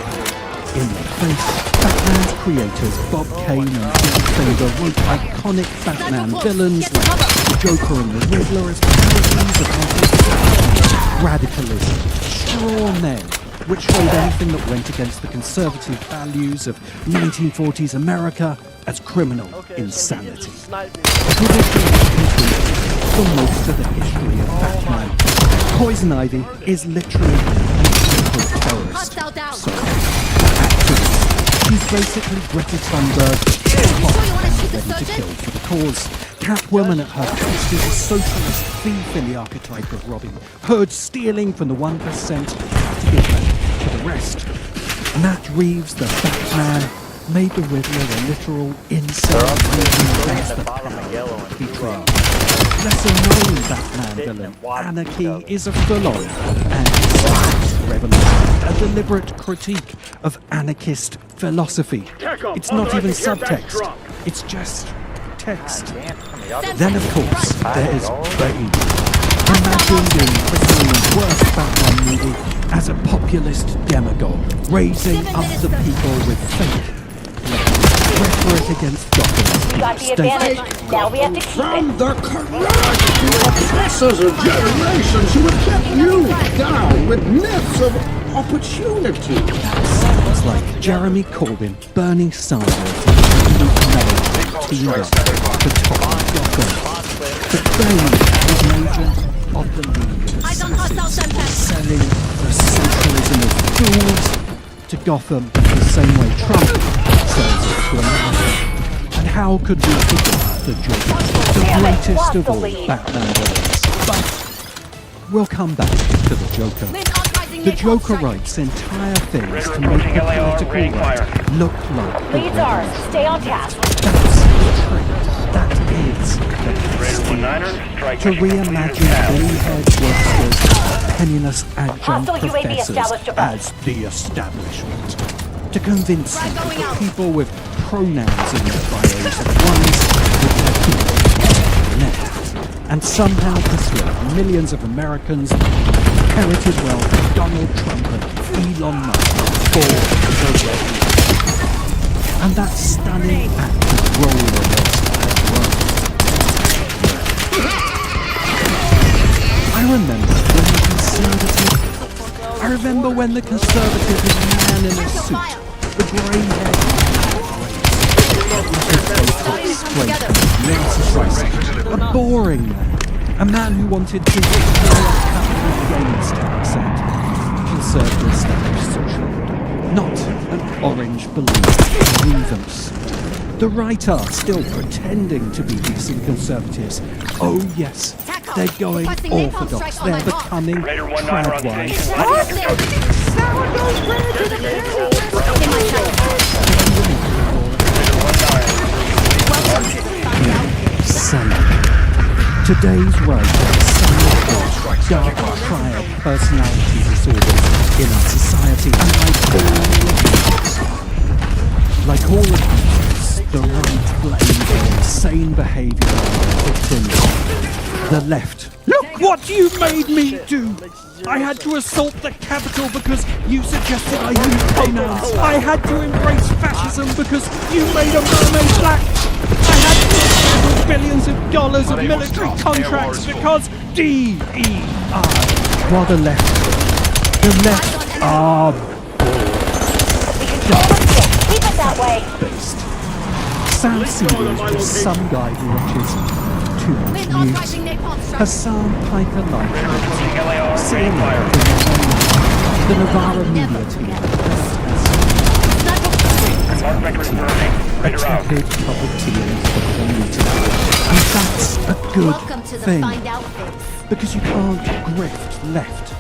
in the face. Batman's creators, Bob Kane and Jim Finger, wrote iconic Batman villains like the Joker and the Riddler as thousands of radicalism, straw men, which showed anything that went against the conservative values of 1940s America as criminal insanity. For most of the history of Batman, Poison Ivy is literally a terrorist. So, activist. She's basically Greta Thunberg, ready to kill for the cause. Catwoman at her best is a socialist thief in the archetype of Robin Hood, stealing from the 1% to give back to the rest. Matt Reeves, the Batman, made the Riddler a literal incel betrayal. Lesser-known Batman villain, Anarchy, is a full-on anti-science revolution, a deliberate critique of anarchist philosophy. It's not even subtext, it's just text. Then, of course, there's Bane. Imagined in Christie's worst Batman movie as a populist demagogue, raising up the people with fake rhetoric against Gotham. We got the advantage. Now we have to keep From it. the corrupt oppressors of generations who have kept you down with myths of opportunity. It's like Jeremy Corbyn, Bernie Sanders, teamed up to top Gotham. But Bane is an agent of the leaders, selling the socialism of fools to Gotham the same way Trump sells it to America. And how could we forget the Joker, the greatest of all Batman villains? But we'll come back to the Joker. The Joker right's entire thing is to make the political right look like the Leads ours. Stay on task. That's the trick. That is the prestige. To reimagine grey-haired workers, penniless adjunct professors as the establishment. To convince people with pronouns in their bios are the ones with their feet on the net. And somehow persuade millions of Americans that heritage wealth, Donald Trump and Elon Musk for the way. And that stunning act of rollerist at work. I remember when the conservative was a man in a suit, the grey-haired man, a boring man, a man who wanted to against tax and conserve the established social order, not an orange balloon grievance. The right are still pretending to be decent conservatives. Oh yes, they're going orthodox. They're becoming tradwise. Today's right dark triad personality disorders in our society, and like all abusers, the right blames their insane behaviour on victims. The left. Look what you made me do! I had to assault the Capitol because you suggested I use pronouns. I had to embrace fascism because you made a mermaid black. I had to handle billions of dollars of military contracts because DEI. While the left are Keep it that way. based. Sam Seawood is some guy who watches too much news. Hassan Piker Light. CNN. The Navarra media team. A tepid cup of tea and meeting. And that's a good thing. Because you can't grift left.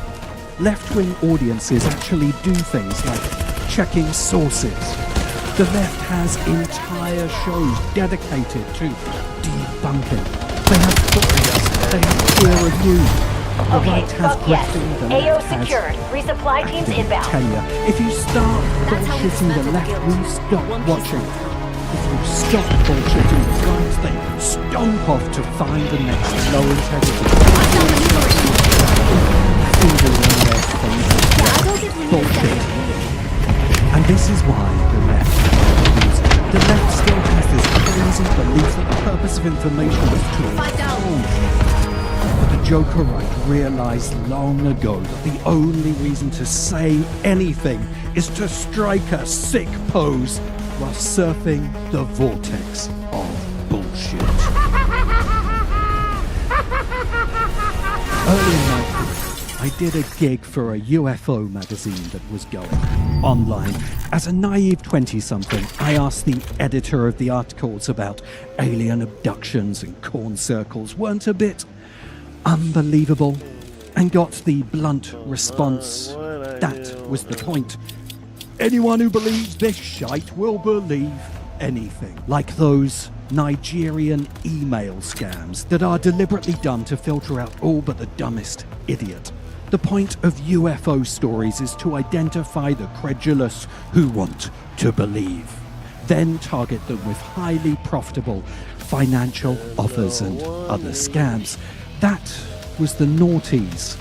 Left-wing audiences actually do things like checking sources. The left has entire shows dedicated to debunking. They have books, they have peer review. The right has grifting, the left AO has secured. Resupply teams inbound. tenure. If you start bullshitting the left, we stop watching. If you stop bullshitting the right, they stomp off to find the next low integrity. Bullshit. And this is why the left still has this crazy belief that the purpose of information is to inform. But the Joker right realized long ago that the only reason to say anything is to strike a sick pose while surfing the vortex of bullshit. Early in my career, I did a gig for a UFO magazine that was going online. As a naive 20-something, I asked the editor of the articles about alien abductions and corn circles weren't a bit unbelievable, and got the blunt response, that was the point. Anyone who believes this shite will believe anything. Like those Nigerian email scams that are deliberately done to filter out all but the dumbest idiot. The point of UFO stories is to identify the credulous who want to believe, then target them with highly profitable financial offers and other scams. That was the noughties.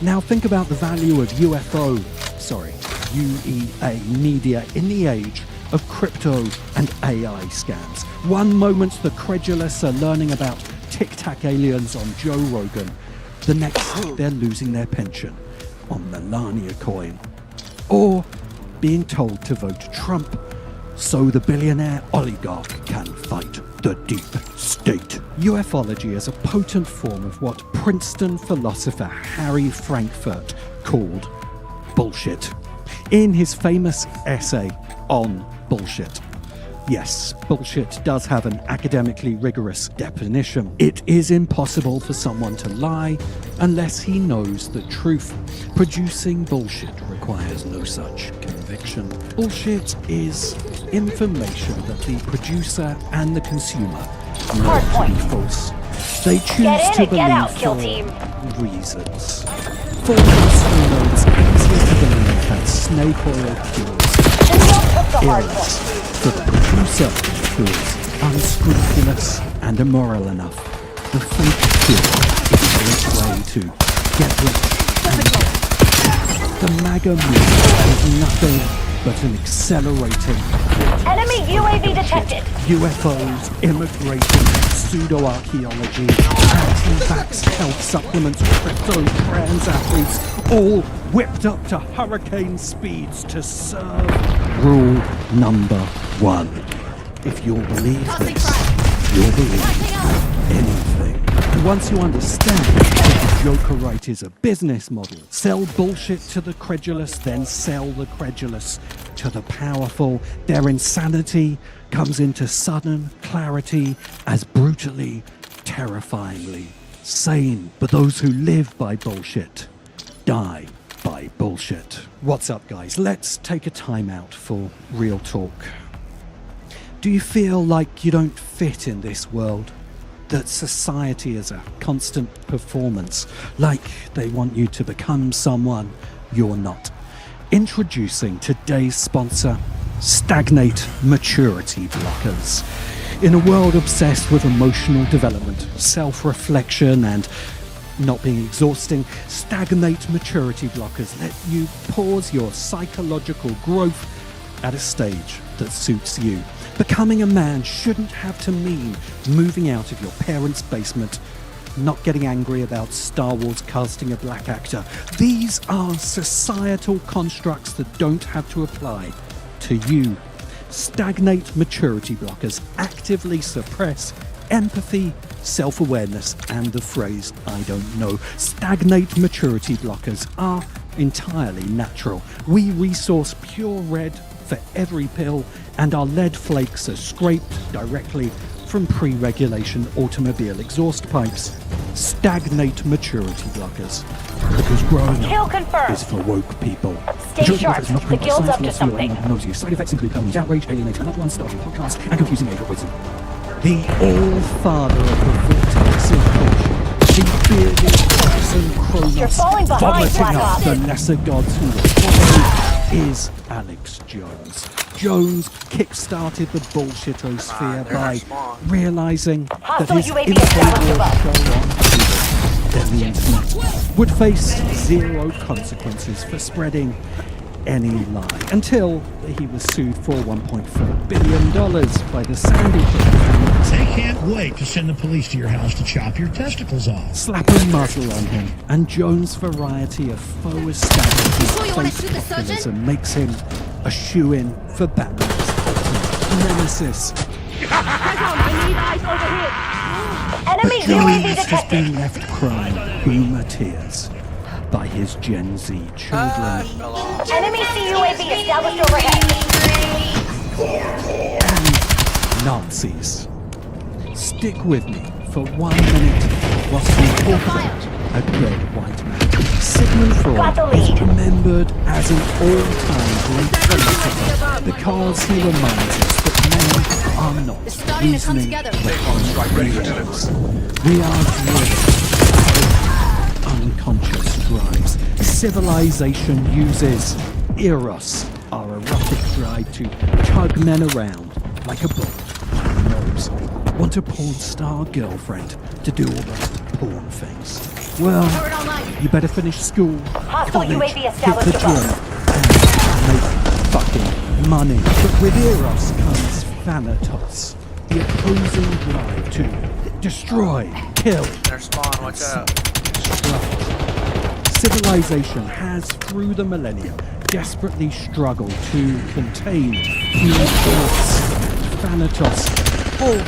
Now think about the value of UEA media in the age of crypto and AI scams. One moment the credulous are learning about tic-tac aliens on Joe Rogan. The next, they're losing their pension on Melania coin. Or being told to vote Trump so the billionaire oligarch can fight the deep state. Ufology is a potent form of what Princeton philosopher Harry Frankfurt called bullshit in his famous essay on bullshit. Yes, bullshit does have an academically rigorous definition. It is impossible for someone to lie unless he knows the truth. Producing bullshit requires no such conviction. Bullshit is information that the producer and the consumer know to be false. They choose to believe for reasons. For those who know it's easier to believe that snake oil cures illness. For the producer who is unscrupulous and immoral enough, the fake cure is a great way to get rich and get. The MAGA movement is nothing but an accelerating enemy UAV detected. UFOs, immigration, pseudo-archaeology, anti-vax health supplements, crypto trans athletes, all whipped up to hurricane speeds to serve. Rule number 1. If you'll believe this, you'll believe anything. And once you understand that the Joker right is a business model, sell bullshit to the credulous, then sell the credulous to the powerful, their insanity comes into sudden clarity as brutally, terrifyingly sane. But those who live by bullshit die by bullshit. What's up, guys? Let's take a time out for real talk. Do you feel like you don't fit in this world? that society is a constant performance, like they want you to become someone you're not. Introducing today's sponsor, Stagnate Maturity Blockers. In a world obsessed with emotional development, self-reflection, and not being exhausting, Stagnate Maturity Blockers let you pause your psychological growth at a stage that suits you. Becoming a man shouldn't have to mean moving out of your parents' basement, not getting angry about Star Wars casting a black actor. These are societal constructs that don't have to apply to you. Stagnate Maturity Blockers actively suppress empathy, self-awareness, and the phrase "I don't know." Stagnate Maturity Blockers are entirely natural. We resource pure red for every pill, and our lead flakes are scraped directly from pre-regulation automobile exhaust pipes. Stagnate Maturity Blockers. Because growing Kill up confirmed. is for woke people. Stay sharp. The guild's up to something. Side effects include permanent outrage, alienation, loved ones, starting podcasts, and confusing age wisdom. The all-father of the vortex of bullshit. The bearded Saxon Kronos. You're falling behind, vomiting Black up Ops. the lesser gods who will follow is Alex Jones. Jones kick-started the bullshitosphere by realizing that Hostile his UAV Infowars established show on Twitter and the internet would face zero consequences for spreading any lie, until he was sued for $1.4 billion by the Sandy Hook. They can't wait to send the police to your house to chop your testicles off. Slap a muzzle on him, and Jones' variety of faux establishment sure you wanna shoot the surgeon? populism makes him a shoo-in for Batman's ultimate nemesis. Enemy But UAV Jones has detected. been left crying boomer tears by his Gen Z children. Enemy CUAV established overhead. And Nazis. Stick with me for 1 minute whilst we talk about a dead white man. Sigmund Got the Freud is lead. remembered as an all-time Greek philosopher because he reminds us that men are not It's starting to come reasoning together. beings. We are driven by unconscious drives. Civilization uses eros, our erotic drive, to tug men around like a bull by the nose. Want a porn star girlfriend to do all the porn things? Well, you better finish school, Hostile college, UAV hit established the above. gym, and make fucking money. But with eros comes thanatos, the opposing drive to destroy, kill, Their spawn, watch out. Civilization has, through the millennia, desperately struggled to contain human thoughts, Thanatos. Oh,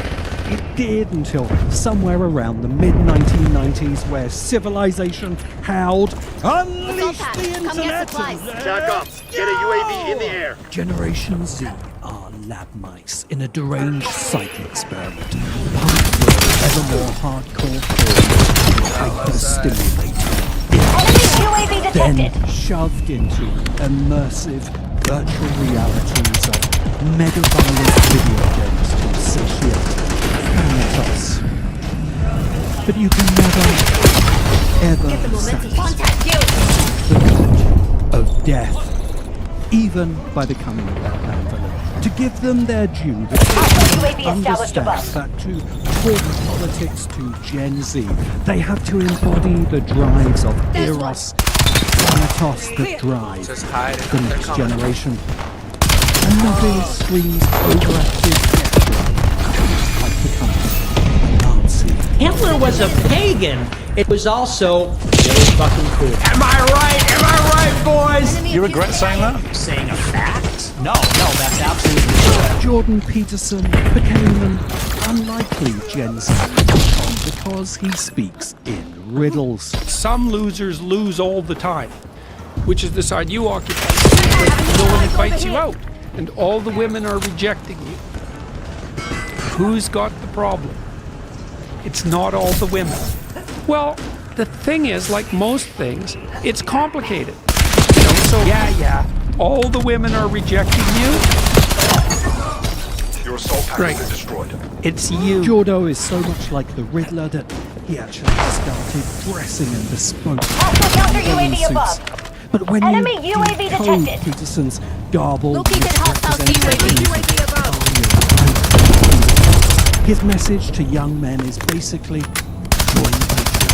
it did until somewhere around the mid-1990s, where civilization howled, "Unleash the internet!" Back up. Get a UAV in the air. Generation Z are lab mice in a deranged psych experiment, pumped with ever more hardcore porn, hyper-stimulated. UAV Then detected. shoved into immersive virtual realities of mega-violent video games to satiate Thanatos. But you can never, ever satisfy the god of death, even by becoming a Batman villain. To give them their due, the children understand that to talk politics to Gen Z, they have to embody the drives of Eros, Thanatos that drive the next generation. And nothing screams overactive like becoming a Nazi. Hitler was a pagan. It was also really fucking cool. Am I right? Am I right, boys? You regret saying that? Saying a fact? No, that's absolutely true. Jordan Peterson became an unlikely Gen Z because he speaks in riddles. Some losers lose all the time, which is the side you occupy. But no one invites you out, and all the women are rejecting you. Who's got the problem? It's not all the women. Well, the thing is, like most things, it's complicated. You know, so yeah, all the women are rejecting you. You're Your assault package is destroyed. It's you. Jordo is so much like the Riddler that he actually started dressing in bespoke Counter UAV suits. above. But when Enemy you UAV decode detected. Peterson's garbled Located hostile misrepresentations above. his message to young men is basically join patriarchy.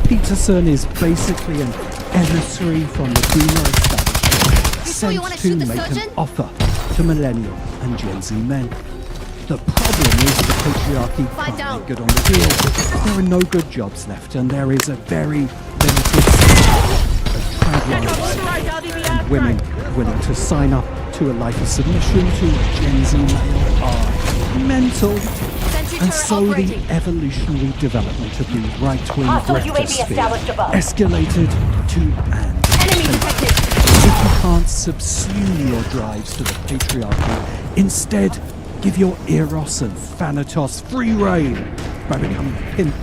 Peterson is basically an emissary from the boomer establishment sent to make an offer to millennial and Gen Z men. The problem is the patriarchy can't make good on the deal. There are no good jobs left, and there is a very limited trad lives and women willing to sign up to a life of submission to a Gen Z male are mental. And so the evolutionary development of the right-wing griftosphere escalated to an extent. If you can't subsume your drives to the patriarchy, instead give your Eros and Thanatos free reign by becoming a pimp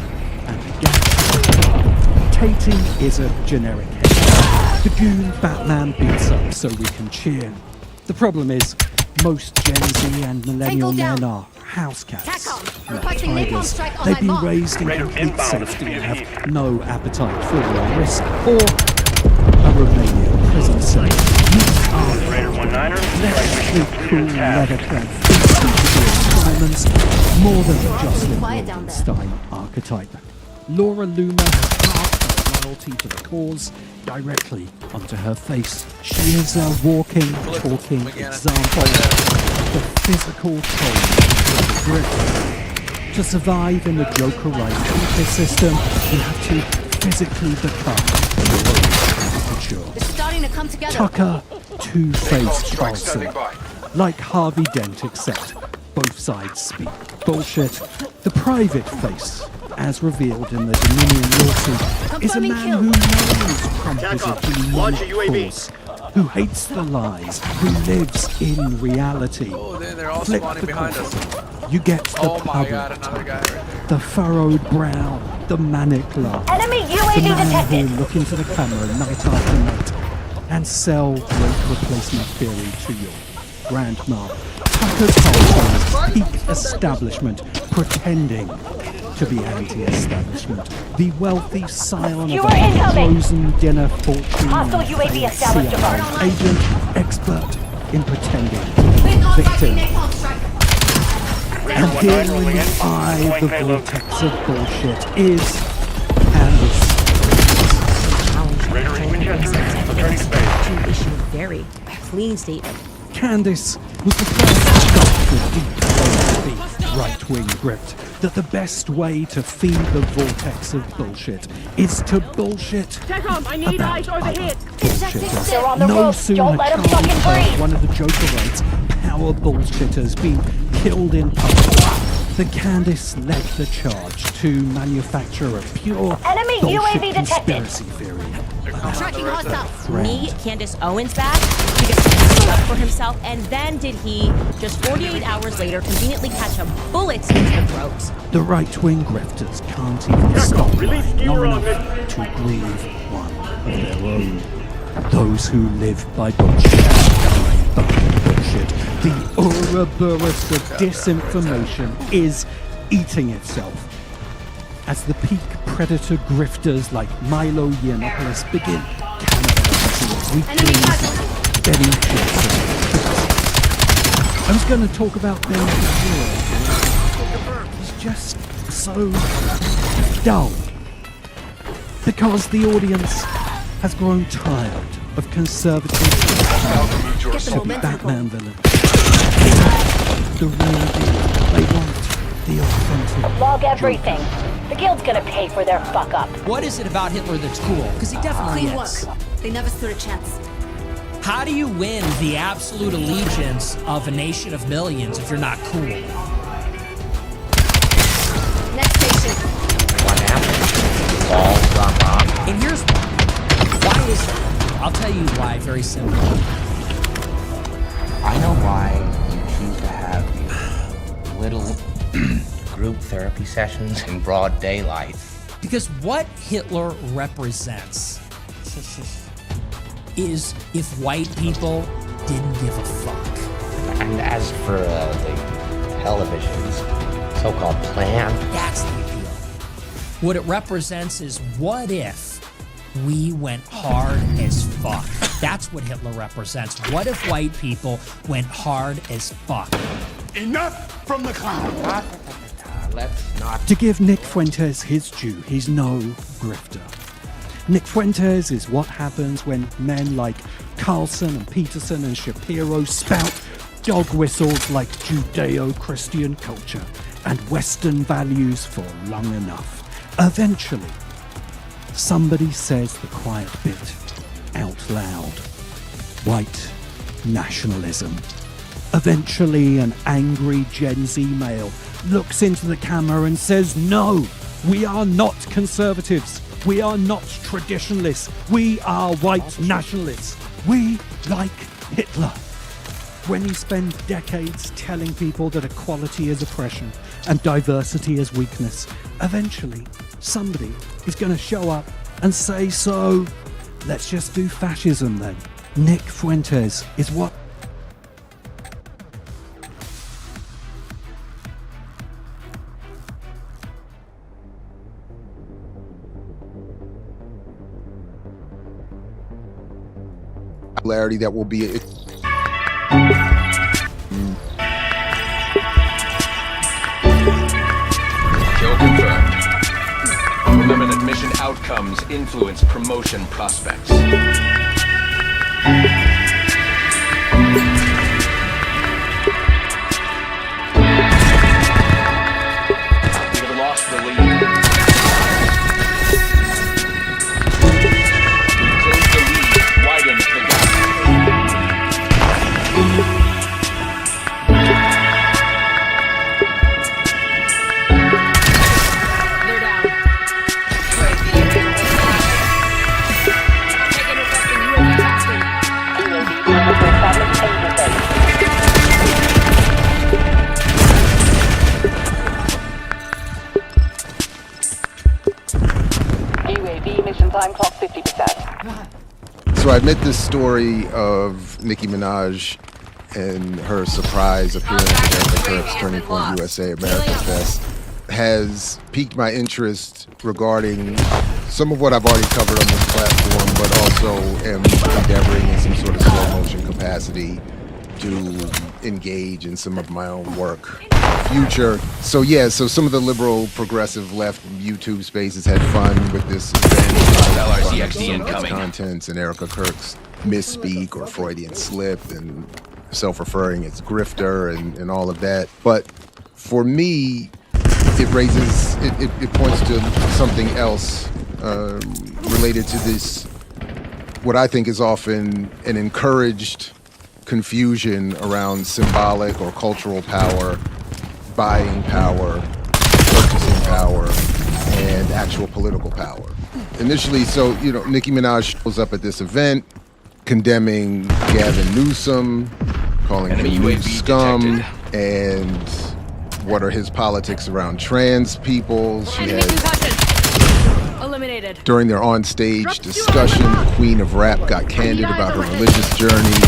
and a gangster. Tating is a generic head. The goon Batman beats up so we can cheer. The problem is, most Gen Z and millennial men are house cats, not tigers. They've been raised in complete safety and have no appetite for real risk or a Romanian prison cell. These are less cool leather-clad diamonds, more than the Jocelyn Wildenstein archetype. Laura Luna has carved her loyalty to the cause directly onto her face. She is a walking, talking example of the physical toll of the grip. To survive in the Joker right ecosystem, you have to physically become your own caricature. It's starting to come together. Tucker, two-faced Carlson. Like Harvey Dent, except both sides speak bullshit. The private face, as revealed in the Dominion lawsuit, is a man who knows Trump is a demonic force, who hates the lies, who lives in reality. Oh, they're all Flip spawning the behind coin. us. You get the Oh my public god, another guy right there. the furrowed brow, the manic laugh. Enemy The UAV man detected. who look into the camera night after night and sell great replacement theory to your grandma. Tucker Carlson's peak establishment pretending to be anti-establishment. The wealthy scion of a frozen dinner fortune. Hostile UAV established above. Agent, expert in pretending. Victim. And here in the eye, the vortex of bullshit is Issue very clean statement. Candice was the first to stop the deep right-wing grift that the best way to feed the vortex of bullshit is to bullshit TechCom, I need about eyes overhead. bullshitters. They're on the No ropes. sooner Don't let 'em Charlie fucking Kirk, breathe. one of the Joker rights power bullshitters being killed in public, the Candice led the charge to manufacture a pure Enemy bullshit UAV detected. conspiracy theory. Tracking hostiles. Meet Candace Owens back because he stood up for himself, and then did he, just 48 hours later, conveniently catch a bullet to the throat. The right-wing grifters can't even stop long enough to grieve one of their own. Those who live by bullshit die by bullshit. The Ouroboros of disinformation is eating itself. As the peak predator grifters like Milo Yiannopoulos begin cannibalizing weaklings, Benny Johnson. I was going to talk about Benny Johnson. He's just so dull. Because the audience has grown tired of conservative heavy Batman villain. The real deal. They want the authentic. Log everything. The guild's gonna pay for their fuck up. What is it about Hitler that's cool? Because he definitely Clean is. work. They never stood a chance. How do you win the absolute allegiance of a nation of millions if you're not cool? Next station. What happened? All drop off. And here's why. Why is that? I'll tell you why, very simply. I know why you choose to have these little group therapy sessions in broad daylight. Because what Hitler represents is if white people didn't give a fuck. And as for the television's so-called plan, That's the appeal. What it represents is what if we went hard as fuck. That's what Hitler represents. What if white people went hard as fuck? Enough from the clown. let's not... To give Nick Fuentes his due, he's no grifter. Nick Fuentes is what happens when men like Carlson and Peterson and Shapiro spout dog whistles like Judeo-Christian culture and Western values for long enough. Eventually, somebody says the quiet bit out loud. White nationalism. Eventually, an angry Gen Z male looks into the camera and says, "No, we are not conservatives. We are not traditionalists. We are white nationalists. We like Hitler." When you spend decades telling people that equality is oppression and diversity is weakness, eventually somebody is going to show up and say, "So, let's just do fascism then." Nick Fuentes is what... Popularity that will be... Kill confirmed. Preliminary mission outcomes influence promotion prospects. We have lost the lead. We closed the lead, widened the gap. UAV mission time clock 50%. So I admit this story of Nicki Minaj and her surprise appearance at Erica Kirk's Turning Point USA America Fest has piqued my interest regarding some of what I've already covered on this platform, but also am endeavoring in some sort of slow motion capacity to engage in some of my own work in the future. So yeah, so some of the liberal progressive left YouTube spaces had fun with this LRCXD incoming. Contents and Erica Kirk's misspeak or Freudian slip and self-referring as grifter and all of that. But for me, it raises, it points to something else related to this, what I think is often an encouraged confusion around symbolic or cultural power, buying power, purchasing power, and actual political power. Initially, so, you know, Nicki Minaj shows up at this event condemning Gavin Newsom, calling him new scum, and what are his politics around trans people. She has, eliminated. During their on-stage discussion, the Queen of Rap got candid about her religious journey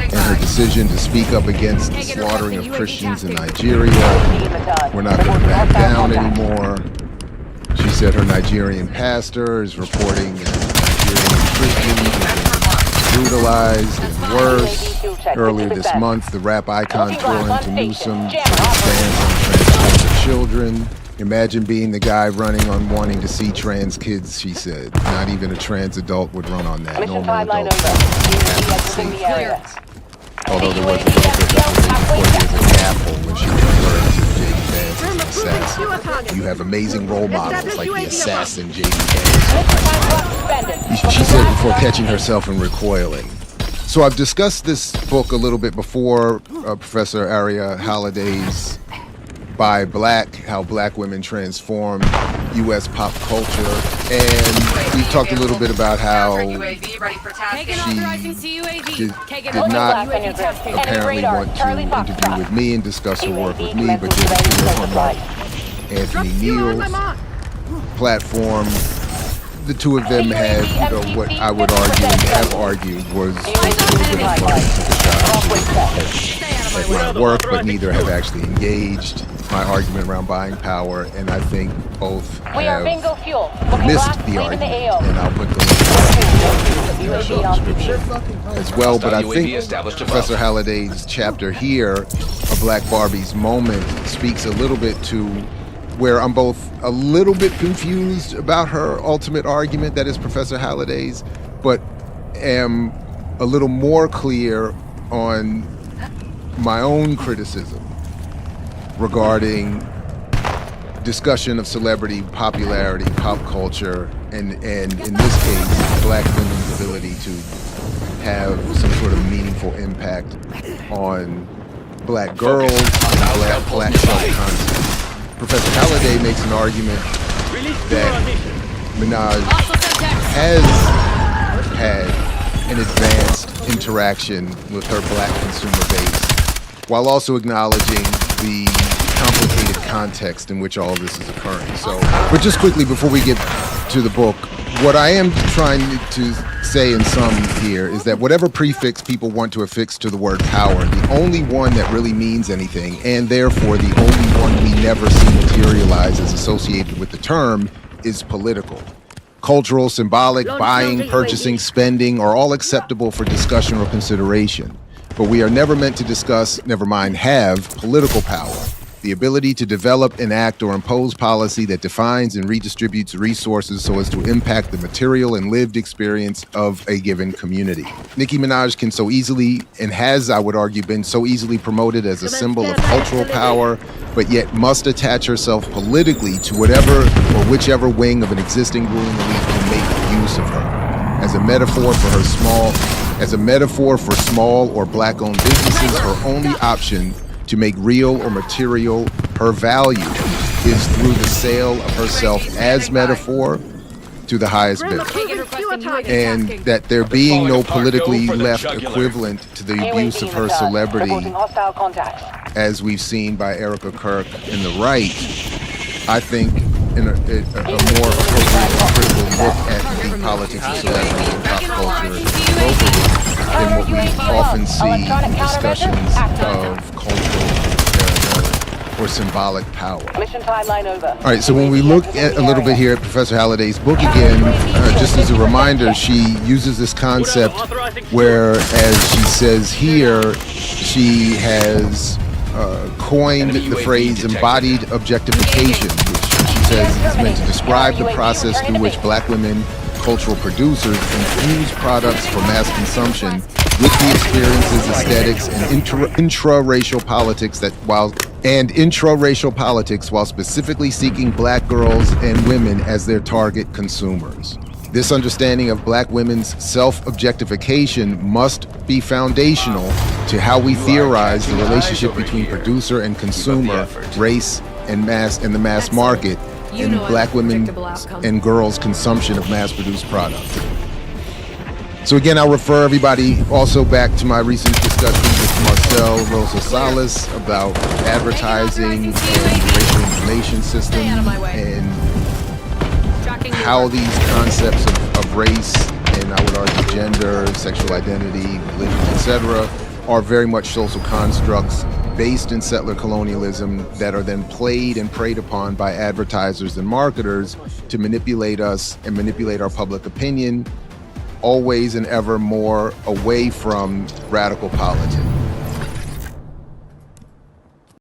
and her decision to speak up against the slaughtering of Christians in Nigeria. We're not going to back down anymore. She said her Nigerian pastor is reporting Nigerian Christians have been brutalized and worse. Earlier this month, the rap icon tore into Newsom for his stance on transgender children. Imagine being the guy running on wanting to see trans kids, she said. Not even a trans adult would run on that. Normal adults have to see that. Although there was a little bit that was reported as a gapple when she was referring to J.D. Vance as an assassin. You have amazing role models like the assassin J.D. Vance. She said before catching herself and recoiling. So I've discussed this book a little bit before, Professor Aria Holliday's By Black, How Black Women Transform U.S. Pop Culture, and we talked a little bit about how she did not apparently want to interview with me and discuss her work with me, but did it on Anthony Neal's platform. the two of them had, what I would argue and have argued was a little bit of fun at my work, but neither have actually engaged my argument around buying power, and I think both have missed the argument, and I'll put the link in the show description as well. But I think Professor Halliday's chapter here, A Black Barbie's Moment, speaks a little bit to where I'm both a little bit confused about her ultimate argument, that is Professor Halliday's, but am a little more clear on my own criticism regarding discussion of celebrity, popularity, pop culture, and in this case, black women's ability to have some sort of meaningful impact on black girls and black self-concept. Professor Halliday makes an argument that Minaj has had an advanced interaction with her black consumer base, while also acknowledging the complicated context in which all of this is occurring. So, but just quickly before we get to the book, what I am trying to say in sum here is that whatever prefix people want to affix to the word power, the only one that really means anything, and therefore the only one we never see materialize as associated with the term, is political. Cultural, symbolic, buying, purchasing, spending are all acceptable for discussion or consideration. But we are never meant to discuss, never mind have, political power, the ability to develop, enact, or impose policy that defines and redistributes resources so as to impact the material and lived experience of a given community. Nicki Minaj can so easily, and has, I would argue, been so easily promoted as a symbol of cultural power, but yet must attach herself politically to whatever or whichever wing of an existing ruling elite can make use of her. As a metaphor for small or black-owned businesses, her only option to make real or material her value is through the sale of herself as metaphor to the highest bidder. And that there being no politically left equivalent to the abuse of her celebrity, as we've seen by Erica Kirk and the right, I think in a more appropriate and critical look at the politics of celebrity and pop culture locally than what we often see in discussions of cultural or symbolic power. All right, so when we look at a little bit here at Professor Halliday's book again, just as a reminder, she uses this concept where, as she says here, she has coined the phrase embodied objectification, which she says is meant to describe the process through which black women cultural producers infuse products for mass consumption with the experiences, aesthetics, and intra-racial politics while specifically seeking black girls and women as their target consumers. This understanding of black women's self-objectification must be foundational to how we theorize the relationship between producer and consumer, race and the mass market, in black women and girls' consumption of mass-produced products. So again, I'll refer everybody also back to my recent discussion with Marcel Rosa Salas about advertising and the racial information system, and how these concepts of race and, I would argue, gender, sexual identity, religion, etc., are very much social constructs based in settler colonialism that are then played and preyed upon by advertisers and marketers to manipulate us and manipulate our public opinion, always and ever more away from radical politics.